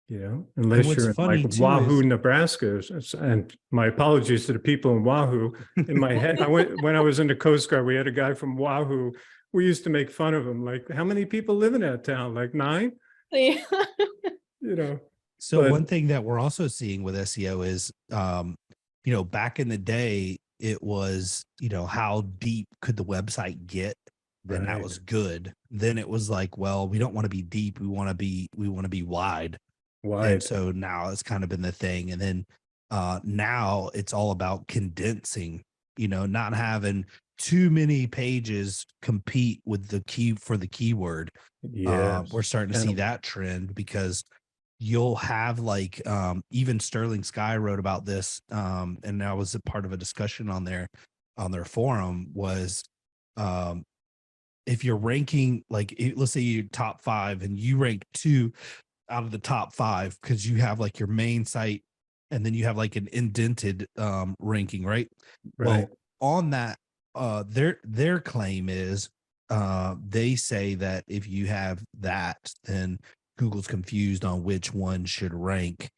you know, unless you're in like Wahoo, Nebraska. And my apologies to the people in Wahoo. In my head, when I was in the Coast Guard, we had a guy from Wahoo. We used to make fun of him. Like, how many people live in that town? Like 9? Yeah. You know. So one thing that we're also seeing with SEO is, you know, back in the day, it was, you know, how deep could the website get? Then that was good. Then it was like, well, we don't want to be deep. We want to be wide. And so now it's kind of been the thing. And then now it's all about condensing, you know, not having too many pages compete with the key for the keyword. We're starting to see that trend because you'll have like even Sterling Sky wrote about this, and that was a part of a discussion on their forum was if you're ranking like let's say you top 5 and you rank 2 out of the top 5 because you have like your main site and then you have like an indented ranking, right? Well, on that their claim is they say that if you have that, then Google's confused on which one should rank,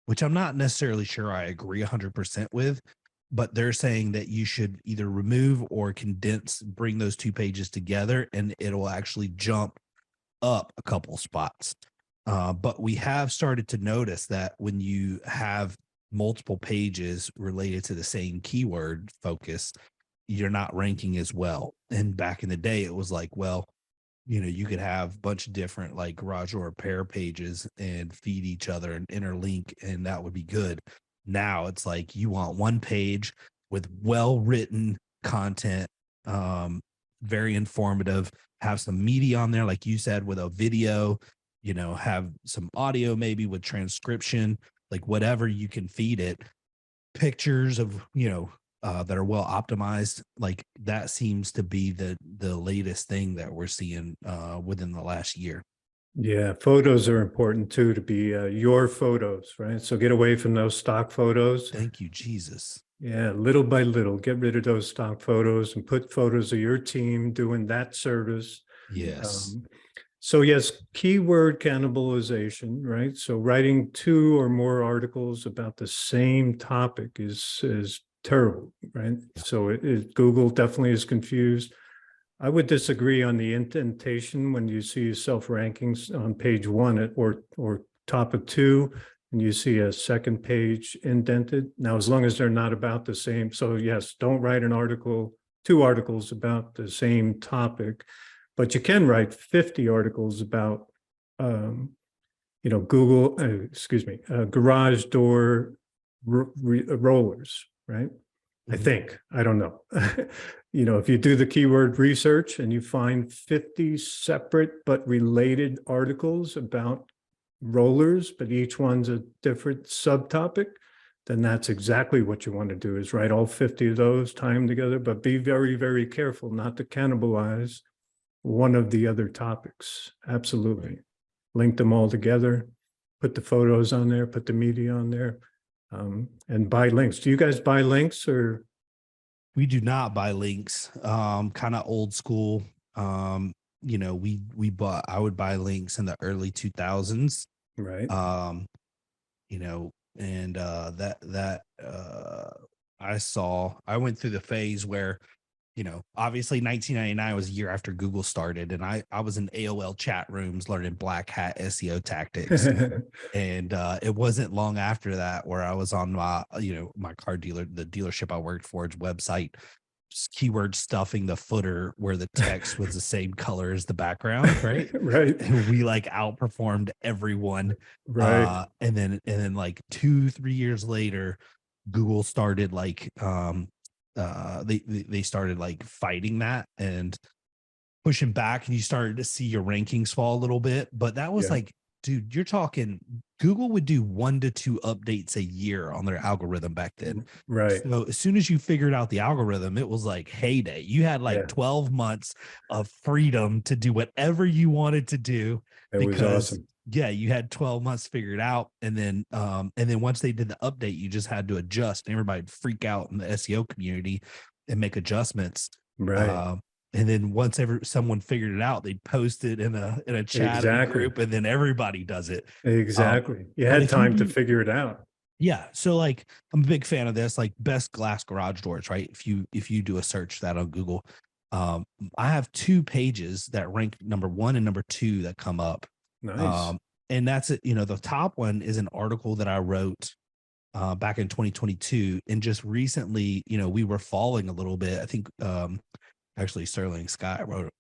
which I'm not necessarily sure I agree 100% with, but they're saying that you should either remove or condense, bring those 2 pages together, and it'll actually jump up a couple spots. But we have started to notice that when you have multiple pages related to the same keyword focus, you're not ranking as well. And back in the day, it was like, well, you know, you could have a bunch of different like garage door repair pages and feed each other and interlink, and that would be good. Now it's like you want one page with well-written content, very informative, have some media on there, like you said, with a video, you know, have some audio maybe with transcription, like whatever you can feed it, pictures of, you know, that are well optimized. Like that seems to be the latest thing that we're seeing within the last year. Yeah, photos are important too, to be your photos, right? So get away from those stock photos. Thank you, Jesus. Yeah, little by little, get rid of those stock photos and put photos of your team doing that service. Yes. So yes, keyword cannibalization, right? So writing 2 or more articles about the same topic is terrible, right? Yeah. So Google definitely is confused. I would disagree on the indentation when you see self rankings on page 1 or top of 2, and you see a second page indented. Now, as long as they're not about the same. So yes, don't write an article, 2 articles about the same topic, but you can write 50 articles about, you know, garage door rollers, right? I think, I don't know. You know, if you do the keyword research and you find 50 separate but related articles about rollers, but each one's a different subtopic, then that's exactly what you want to do, is write all 50 of those, tie them together, but be very, very careful not to cannibalize one of the other topics. Absolutely. Link them all together, put the photos on there, put the media on there. And buy links. Do you guys buy links or? We do not buy links. Kind of old school. You know, I would buy links in the early 2000s. Right. You know, and I went through the phase where, you know, obviously 1999 was a year after Google started, and I was in AOL chat rooms learning black hat SEO tactics. And it wasn't long after that where I was on my, you know, my car dealer, the dealership I worked for, its website, keyword stuffing the footer where the text was the same color as the background, right? Right. And we like outperformed everyone. Right. And then like 2-3 years later, Google started like they started like fighting that and pushing back, and you started to see your rankings fall a little bit. But that was like, dude, you're talking Google would do 1 to 2 updates a year on their algorithm back then. Right. So as soon as you figured out the algorithm, it was like heyday. You had like 12 months of freedom to do whatever you wanted to do. It was awesome. Yeah, you had 12 months figured out. And then once they did the update, you just had to adjust, and everybody would freak out in the SEO community and make adjustments. Right. And then once someone figured it out, they'd post it in a chat group, and then everybody does it. Exactly. You had time to figure it out. Yeah. So like, I'm a big fan of this, like best glass garage doors, right? If you do a search that on Google, I have 2 pages that rank number 1 and number 2 that come up. Nice. And that's it. You know, the top one is an article that I wrote back in 2022. And just recently, we were falling a little bit. I think actually Sterling Sky wrote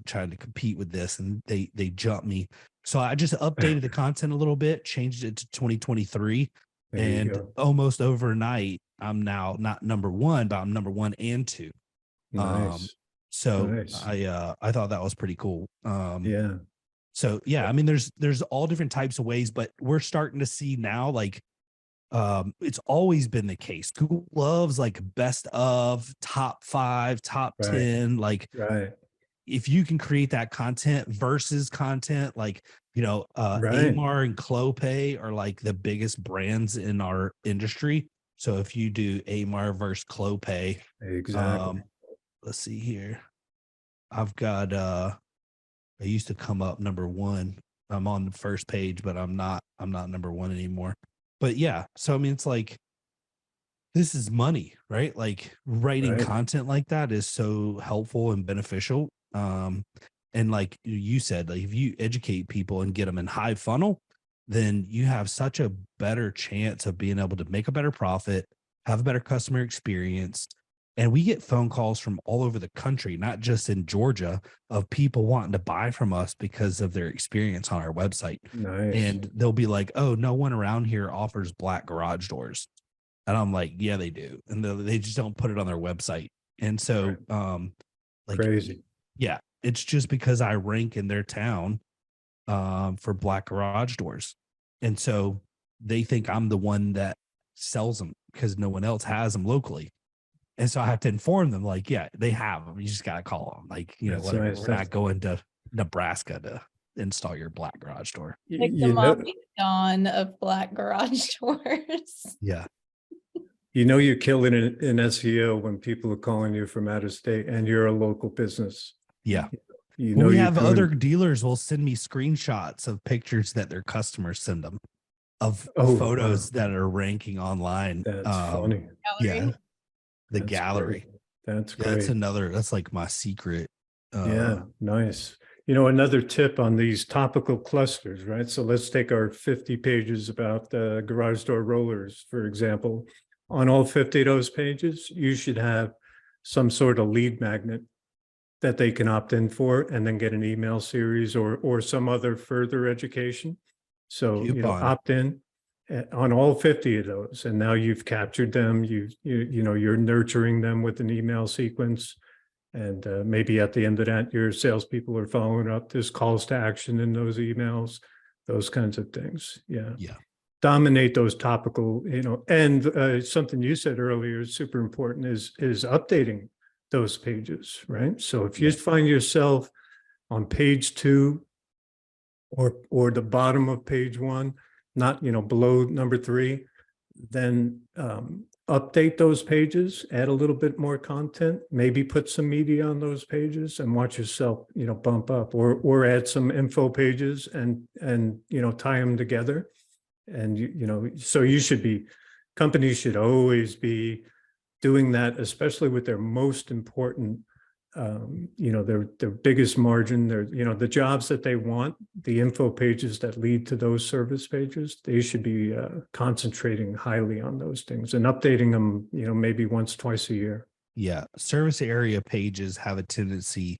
trying to compete with this, and they jumped me. So I just updated the content a little bit, changed it to 2023, and almost overnight, I'm now not number one, but I'm number 1 and 2. Nice. So nice. I thought that was pretty cool. Yeah. So yeah, I mean, there's all different types of ways, but we're starting to see now, like, it's always been the case. Google loves like best of, top 5, top 10. Like, if you can create that content versus content, like, Amar and Clopay are like the biggest brands in our industry. So if you do Amar versus Clopay, exactly. Let's see here. I've got I used to come up number 1. I'm on the first page, but I'm not number 1 anymore. But yeah, so I mean, it's like, this is money, right? Like, writing content like that is so helpful and beneficial. And like you said, like, if you educate people and get them in high funnel, then you have such a better chance of being able to make a better profit, have a better customer experience. And we get phone calls from all over the country, not just in Georgia, of people wanting to buy from us because of their experience on our website. Nice. And they'll be like, "Oh, no one around here offers black garage doors." And I'm like, "Yeah, they do." And they just don't put it on their website. And so, like, crazy. Yeah, it's just because I rank in their town for black garage doors. And so they think I'm the one that sells them because no one else has them locally. And so I have to inform them, like, yeah, they have them. You just got to call them. Like, whatever. Nice. We're not going to Nebraska to install your black garage door. Like the Mommy Dawn of black garage doors. Yeah. You're killing it in SEO when people are calling you from out of state and you're a local business. Yeah. We have other dealers will send me screenshots of pictures that their customers send them of photos that are ranking online. That's funny. Yeah. The gallery. That's great. That's like my secret. Yeah, nice. Another tip on these topical clusters, right? So let's take our 50 pages about the garage door rollers, for example. On all 50 of those pages, you should have some sort of lead magnet that they can opt in for and then get an email series or some other further education. So, opt in on all 50 of those, and now you've captured them. You're nurturing them with an email sequence, and maybe at the end of that, your salespeople are following up. There's calls to action in those emails, those kinds of things. Yeah. Dominate those topical, and something you said earlier is super important is updating those pages, right? So if you find yourself on page 2 or the bottom of page 1, not below number 3, then update those pages, add a little bit more content, maybe put some media on those pages and watch yourself bump up, or add some info pages and tie them together. And so companies should always be doing that, especially with their most important their biggest margin, the jobs that they want, the info pages that lead to those service pages, they should be concentrating highly on those things and updating them, maybe once, twice a year. Yeah. Service area pages have a tendency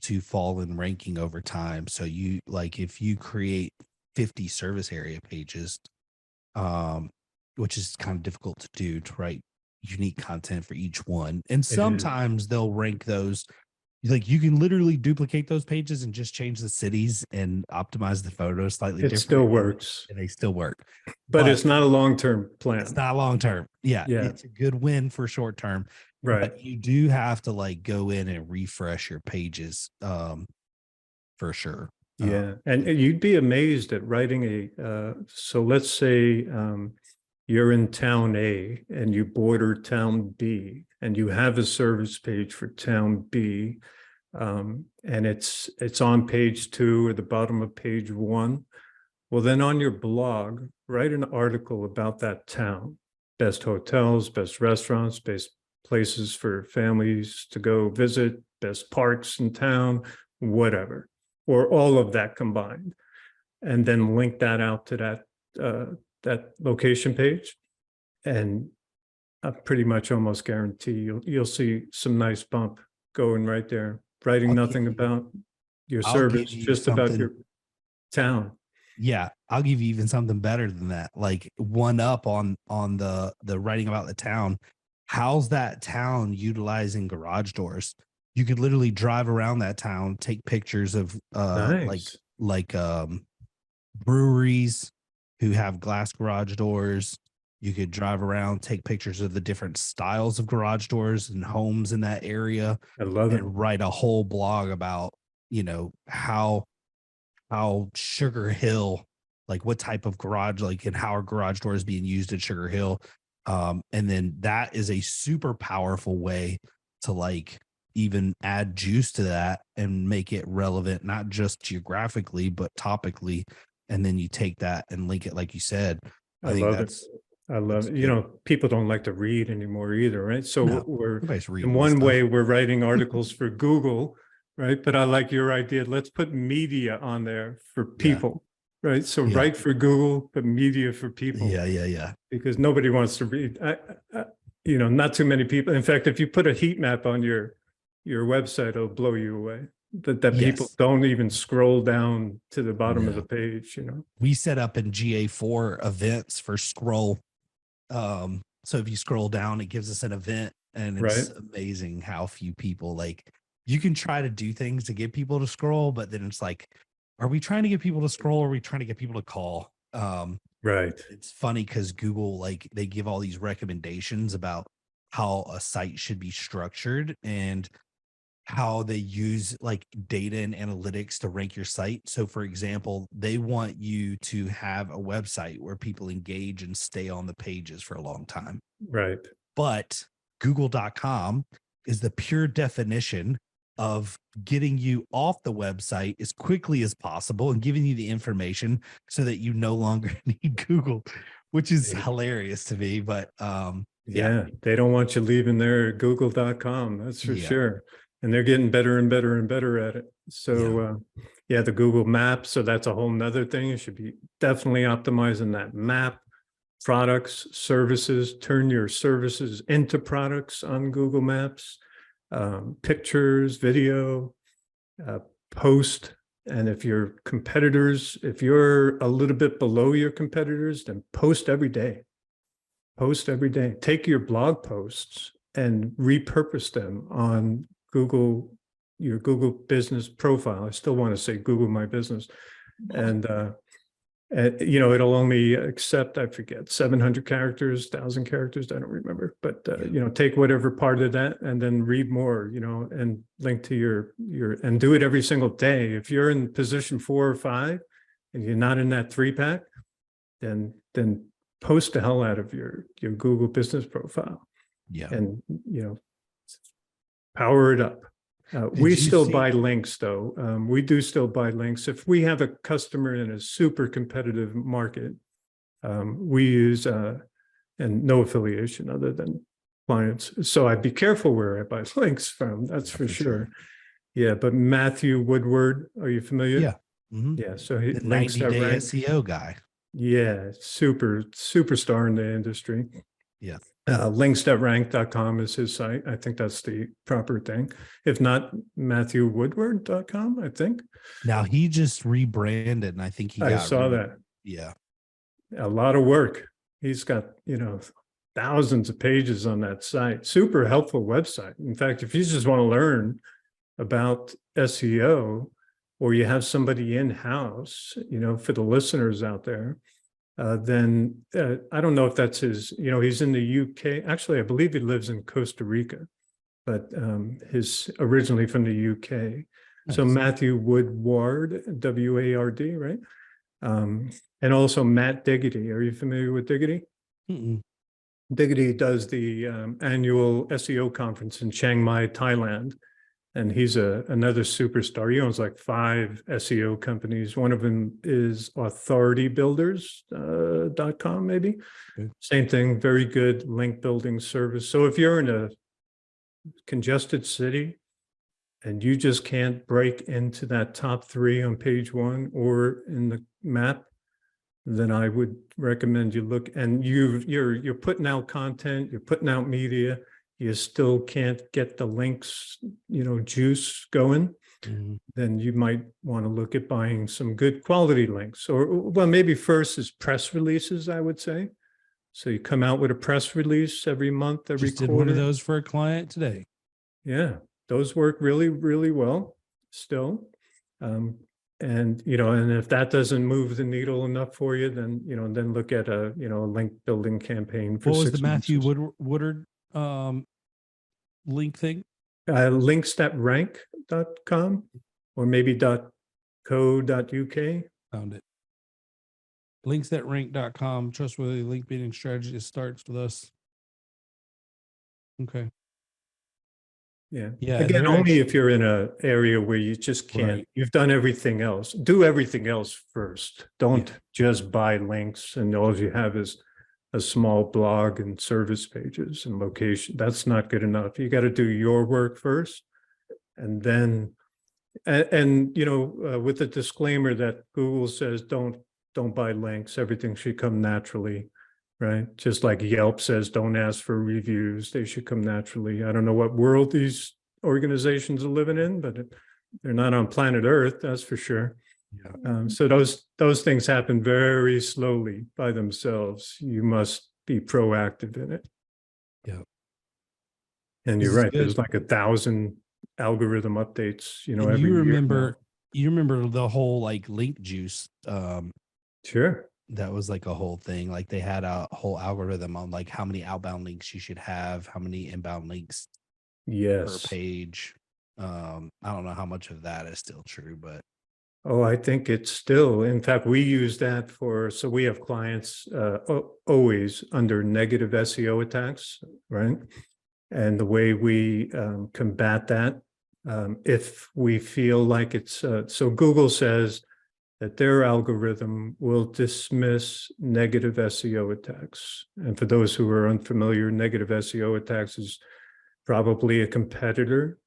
to fall in ranking over time. So if you create 50 service area pages, which is kind of difficult to do, to write unique content for each one. And sometimes they'll rank those, like, you can literally duplicate those pages and just change the cities and optimize the photos slightly different. It still works. And they still work. But it's not a long-term plan. It's not long-term. Yeah. It's a good win for short-term. Right. But you do have to go in and refresh your pages for sure. Yeah. And you'd be amazed at writing so let's say you're in town A and you border town B and you have a service page for town B, and it's on page 2 or the bottom of page 1. Well, then on your blog, write an article about that town, best hotels, best restaurants, best places for families to go visit, best parks in town, whatever, or all of that combined, and then link that out to that location page. and I pretty much almost guarantee you'll see some nice bump going right there. Writing I'll nothing give you- about your I'll service, give you just about something. your town. Yeah, I'll give you even something better than that. Like one up on the writing about the town. How's that town utilizing garage doors? You could literally drive around that town, take pictures of Nice. like breweries who have glass garage doors. You could drive around, take pictures of the different styles of garage doors and homes in that area, I love it. and write a whole blog about, you know, how Sugar Hill, like what type of garage, like, and how are garage doors being used at Sugar Hill. And then that is a super powerful way to like even add juice to that and make it relevant, not just geographically, but topically. And then you take that and link it, like you said. I think love it. that's I love that's it. You good. know, people don't like to read anymore either, right? So No, we're everybody's in reading one stuff. way we're writing articles for Google, right? But I like your idea. Let's put media on there for Yeah. people, right? So Yeah. write for Google, but media for people. Yeah. Because nobody wants to read. You know, not too many people. In fact, if you put a heat map on your website, it'll blow you away. That people Yes. don't even scroll down to the bottom of No. the page, you know. We set up in GA4 events for scroll. So if you scroll down, it gives us an event, and it's Right. amazing how few people, like, you can try to do things to get people to scroll, but then it's like, are we trying to get people to scroll, or are we trying to get people to call? Right. It's funny because Google, like, they give all these recommendations about how a site should be structured and how they use like data and analytics to rank your site. So for example, they want you to have a website where people engage and stay on the pages for a long time. Right. But google.com is the pure definition of getting you off the website as quickly as possible and giving you the information so that you no longer need Google, which is hilarious to me. But yeah, they don't want you leaving there at google.com, that's for sure. And they're getting better and better and better at it. So yeah, the Google Maps, so that's a whole nother thing. You should be definitely optimizing that map, products, services, turn your services into products on Google Maps, pictures, video, post. And if your competitors, if you're a little bit below your competitors, then post every day. Post every day. Take your blog posts and repurpose them on Google, your Google business profile. I still want to say Google My Business. And you know, it'll only accept, I forget, 700 characters, 1,000 characters, I don't remember. But you know, take whatever part of that and then read more, you know, and link to your and do it every single day. If you're in position 4 or 5 and you're not in that 3-pack, then post the hell out of your Google business profile. Yeah. And, you know, power it up. We still buy links though. We do still buy links. If we have a customer in a super competitive market, we use, and no affiliation other than clients. So I'd be careful where I buy links from, that's for sure. Yeah, but Matthew Woodward, are you familiar? Yeah. Mm-hmm. Yeah, so he the links 90-day that rank. SEO guy. Yeah, superstar in the industry. Yeah. Links.rank.com is his site. I think that's the proper thing. If not, MatthewWoodward.com, I think. Now he just rebranded, and I think he got I saw that. Yeah. A lot of work. He's got, you know, thousands of pages on that site. Super helpful website. In fact, if you just want to learn about SEO, or you have somebody in-house, you know, for the listeners out there, then I don't know if that's his, you know, he's in the UK. Actually, I believe he lives in Costa Rica, but he's originally from the UK. Nice. So Matthew Woodward, W-A-R-D, right? And also Matt Diggity. Are you familiar with Diggity? Mm-mm. Diggity does the annual SEO conference in Chiang Mai, Thailand. And he's another superstar. He owns like 5 SEO companies. One of them is authoritybuilders.com, maybe. Okay. Same thing, very good link building service. So if you're in a congested city and you just can't break into that top 3 on page 1 or in the map, then I would recommend you look, and you're putting out content, you're putting out media, you still can't get the links, juice going, then you might want to look at buying some good quality links. Or, well, maybe first is press releases, I would say. So you come out with a press release every month, every Just did quarter. one of those for a client today. Yeah, those work really, really well still. And if that doesn't move the needle enough for you, then then look at a link building campaign for What was 6 the months. Matthew Woodard link thing? Links.rank.com or maybe .co.uk. Found it. Links.rank.com, trustworthy link building strategy starts with us. Okay. Yeah. Yeah. Again, only if you're in an area where you just can't, Right. You've done everything else. Do everything else first. Don't just buy links and all you have is a small blog and service pages and location. That's not good enough. You got to do your work first. And then, with the disclaimer that Google says, don't buy links. Everything should come naturally, right? Just like Yelp says, don't ask for reviews. They should come naturally. I don't know what world these organizations are living in, but they're not on planet Earth, that's for sure. Yeah. So those things happen very slowly by themselves. You must be proactive in it. Yeah. And This you're is right. good. There's like 1,000 algorithm updates, And every you year remember now. you remember the whole like link juice. Sure. That was like a whole thing. Like they had a whole algorithm on like how many outbound links you should have, how many inbound links per Yes. page. I don't know how much of that is still true, but Oh, I think it's still, in fact, we use that so we have clients always under negative SEO attacks, right? And the way we combat that, if we feel like it's, so Google says that their algorithm will dismiss negative SEO attacks. And for those who are unfamiliar, negative SEO attacks is probably a competitor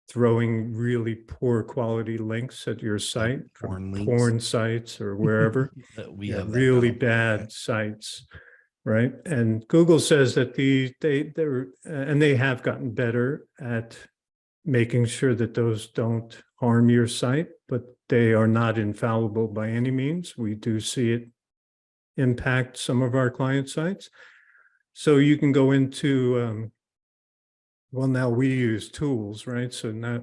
throwing really poor quality links at your site, porn links. porn sites or wherever. we have that really problem. bad sites, right? And Google says that they have gotten better at making sure that those don't harm your site, but they are not infallible by any means. We do see it impact some of our client sites. So you can go into well, now we use tools, right? So now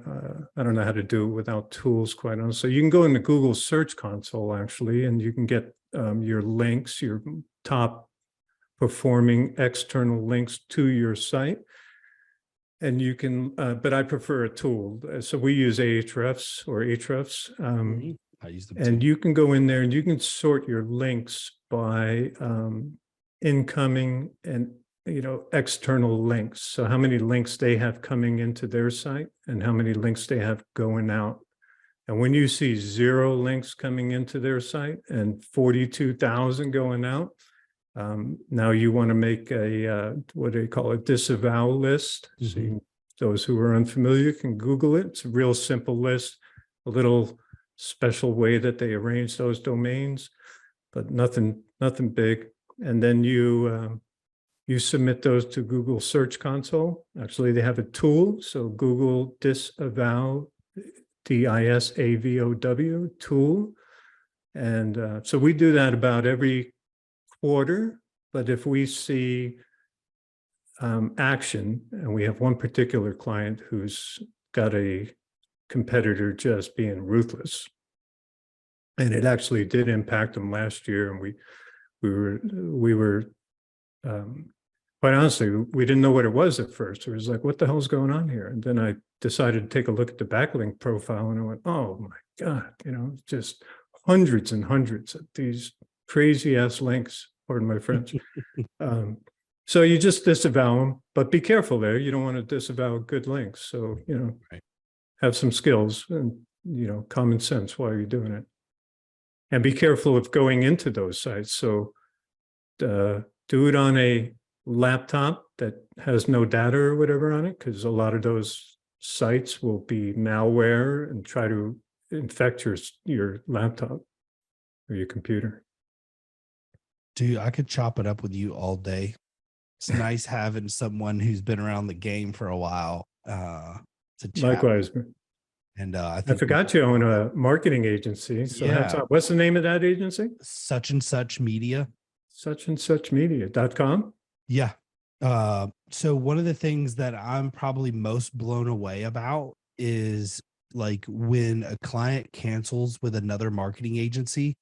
I don't know how to do it without tools, quite honestly. So you can go into Google Search Console, actually, and you can get your links, your top performing external links to your site. And you can, but I prefer a tool. So we use Ahrefs or Ahrefs. I use them And too. you can go in there and you can sort your links by incoming and external links. So how many links they have coming into their site and how many links they have going out. And when you see 0 links coming into their site and 42,000 going out, now you want to make a, what do you call it, disavow list. So those who are unfamiliar can Google it. It's a real simple list, a little special way that they arrange those domains, but nothing big. And then you submit those to Google Search Console. Actually, they have a tool. So Google Disavow, DISAVOW tool. And so we do that about every quarter. But if we see action, and we have one particular client who's got a competitor just being ruthless, and it actually did impact them last year. And we were quite honestly, we didn't know what it was at first. It was like, what the hell's going on here? And then I decided to take a look at the backlink profile and I went, oh my God, just hundreds and hundreds of these crazy ass links, pardon my French. So you just disavow them, but be careful there. You don't want to disavow good links. So, have some skills and, common sense while you're doing it. And be careful of going into those sites. So do it on a laptop that has no data or whatever on it, because a lot of those sites will be malware and try to infect your laptop or your computer. Dude, I could chop it up with you all day. It's nice having someone who's been around the game for a while to chat. Likewise. And I I think forgot you own a marketing agency. So Yeah. what's the name of that agency? Such and Such Media. Such and such media.com. Yeah. So one of the things that I'm probably most blown away about is like when a client cancels with another marketing agency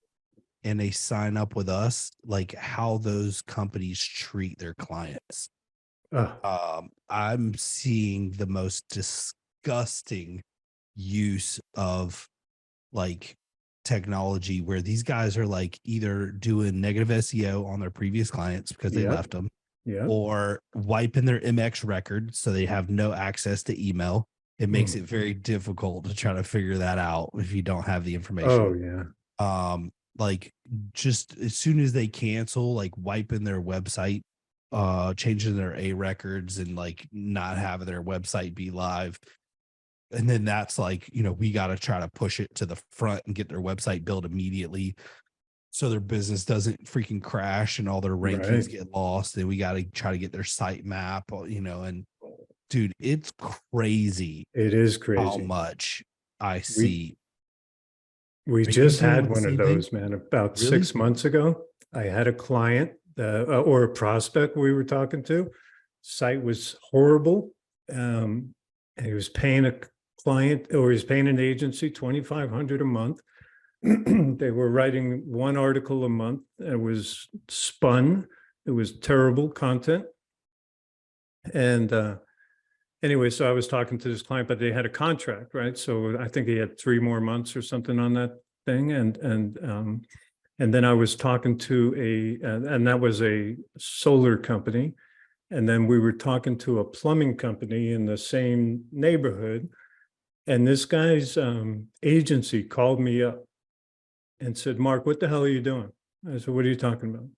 and they sign up with us, like how those companies treat their clients. I'm seeing the most disgusting use of like technology where these guys are like either doing negative SEO on their previous clients because they left them, or wiping their MX record so they have no access to email. It makes it very difficult to try to figure that out if you don't have the information. Oh yeah. Like just as soon as they cancel, like wiping their website, changing their A records and like not having their website be live. And then that's like, you know, we got to try to push it to the front and get their website built immediately so their business doesn't freaking crash and all their rankings get lost. And we got to try to get their site map, you know, and dude, it's crazy. It is crazy how much I see. We just had one of those, man, about 6 months ago. I had a client or a prospect we were talking to. Site was horrible. And he was paying a client, or he's paying an agency $2,500 a month. They were writing one article a month. It was spun. It was terrible content. And anyway, so I was talking to this client, but they had a contract, right? So I think he had 3 more months or something on that thing. And then I was talking to and that was a solar company. And then we were talking to a plumbing company in the same neighborhood. And this guy's agency called me up and said, "Mark, what the hell are you doing?" I said, "What are you talking about?"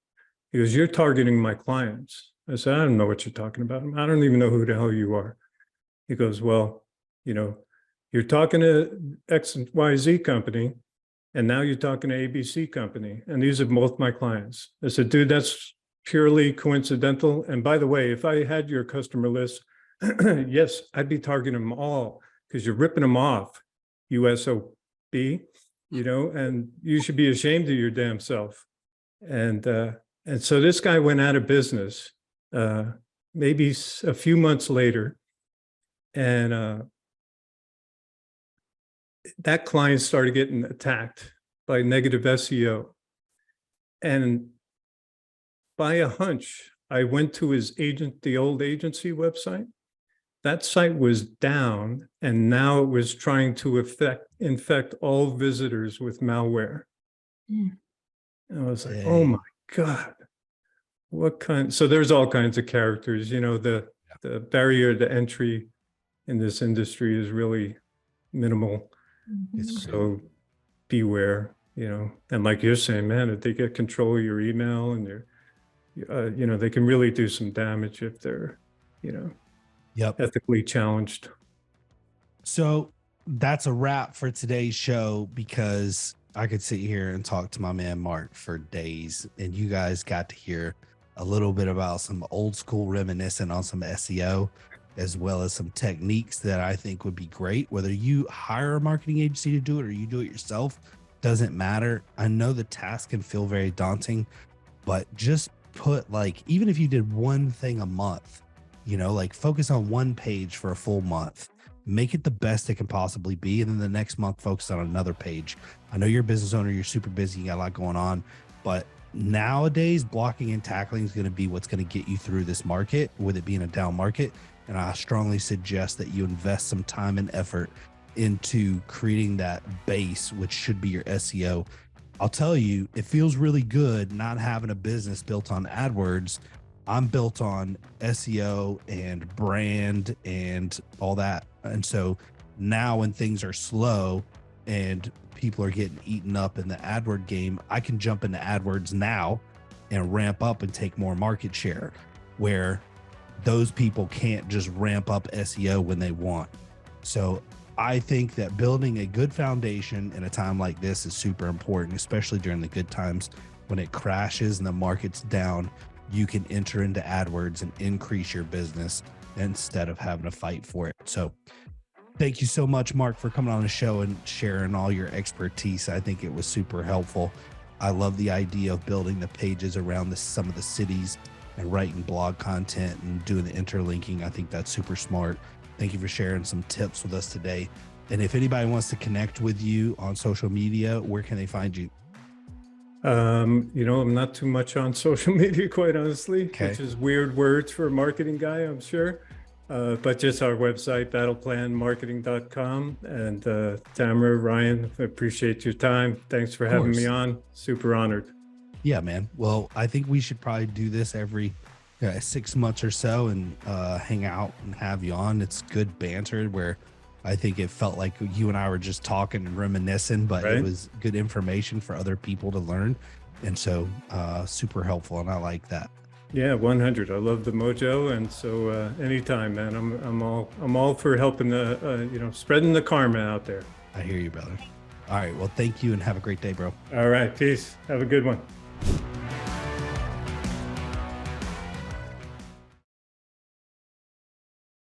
He goes, "You're targeting my clients." I said, "I don't know what you're talking about. I don't even know who the hell you are." He goes, "Well, you know, you're talking to X and Y-Z company, and now you're talking to ABC company, and these are both my clients." I said, "Dude, that's purely coincidental. And by the way, if I had your customer list, yes, I'd be targeting them all because you're ripping them off, USOB, you know, and you should be ashamed of your damn self." And so this guy went out of business maybe a few months later. And that client started getting attacked by negative SEO. And by a hunch, I went to his the old agency website. That site was down, and now it was trying to infect all visitors with malware. And I was like, oh my God, what kind? So there's all kinds of characters, you know, the barrier to entry in this industry is really minimal. So beware, you know, and like you're saying, man, if they get control of your email and your, you know, they can really do some damage if they're, you know, ethically challenged. So that's a wrap for today's show, because I could sit here and talk to my man Mark for days, and you guys got to hear a little bit about some old school reminiscing on some SEO, as well as some techniques that I think would be great. Whether you hire a marketing agency to do it or you do it yourself, doesn't matter. I know the task can feel very daunting, but just put, like, even if you did one thing a month, you know, like focus on one page for a full month, make it the best it can possibly be. And then the next month, focus on another page. I know you're a business owner, you're super busy, you got a lot going on, but nowadays blocking and tackling is going to be what's going to get you through this market, with it being a down market. And I strongly suggest that you invest some time and effort into creating that base, which should be your SEO. I'll tell you, it feels really good not having a business built on AdWords. I'm built on SEO and brand and all that. And so now when things are slow and people are getting eaten up in the AdWord game, I can jump into AdWords now and ramp up and take more market share, where those people can't just ramp up SEO when they want. So I think that building a good foundation in a time like this is super important, especially during the good times, when it crashes and the market's down, you can enter into AdWords and increase your business instead of having to fight for it. So thank you so much, Mark, for coming on the show and sharing all your expertise. I think it was super helpful. I love the idea of building the pages around some of the cities and writing blog content and doing the interlinking. I think that's super smart. Thank you for sharing some tips with us today. And if anybody wants to connect with you on social media, where can they find you? I'm not too much on social media, quite honestly, Okay. which is weird words for a marketing guy, I'm sure. But just our website, battleplanmarketing.com. And Tamara, Ryan, I appreciate your time. Thanks for having me on. Super honored. Yeah, man. Well, I think we should probably do this every 6 months or so and hang out and have you on. It's good banter where I think it felt like you and I were just talking and reminiscing, but Right. It was good information for other people to learn. And so super helpful. And I like that. Yeah, 100. I love the mojo. And so anytime, man, I'm all for helping spreading the karma out there. I hear you, brother. All right. Well, thank you and have a great day, bro. All right. Peace. Have a good one.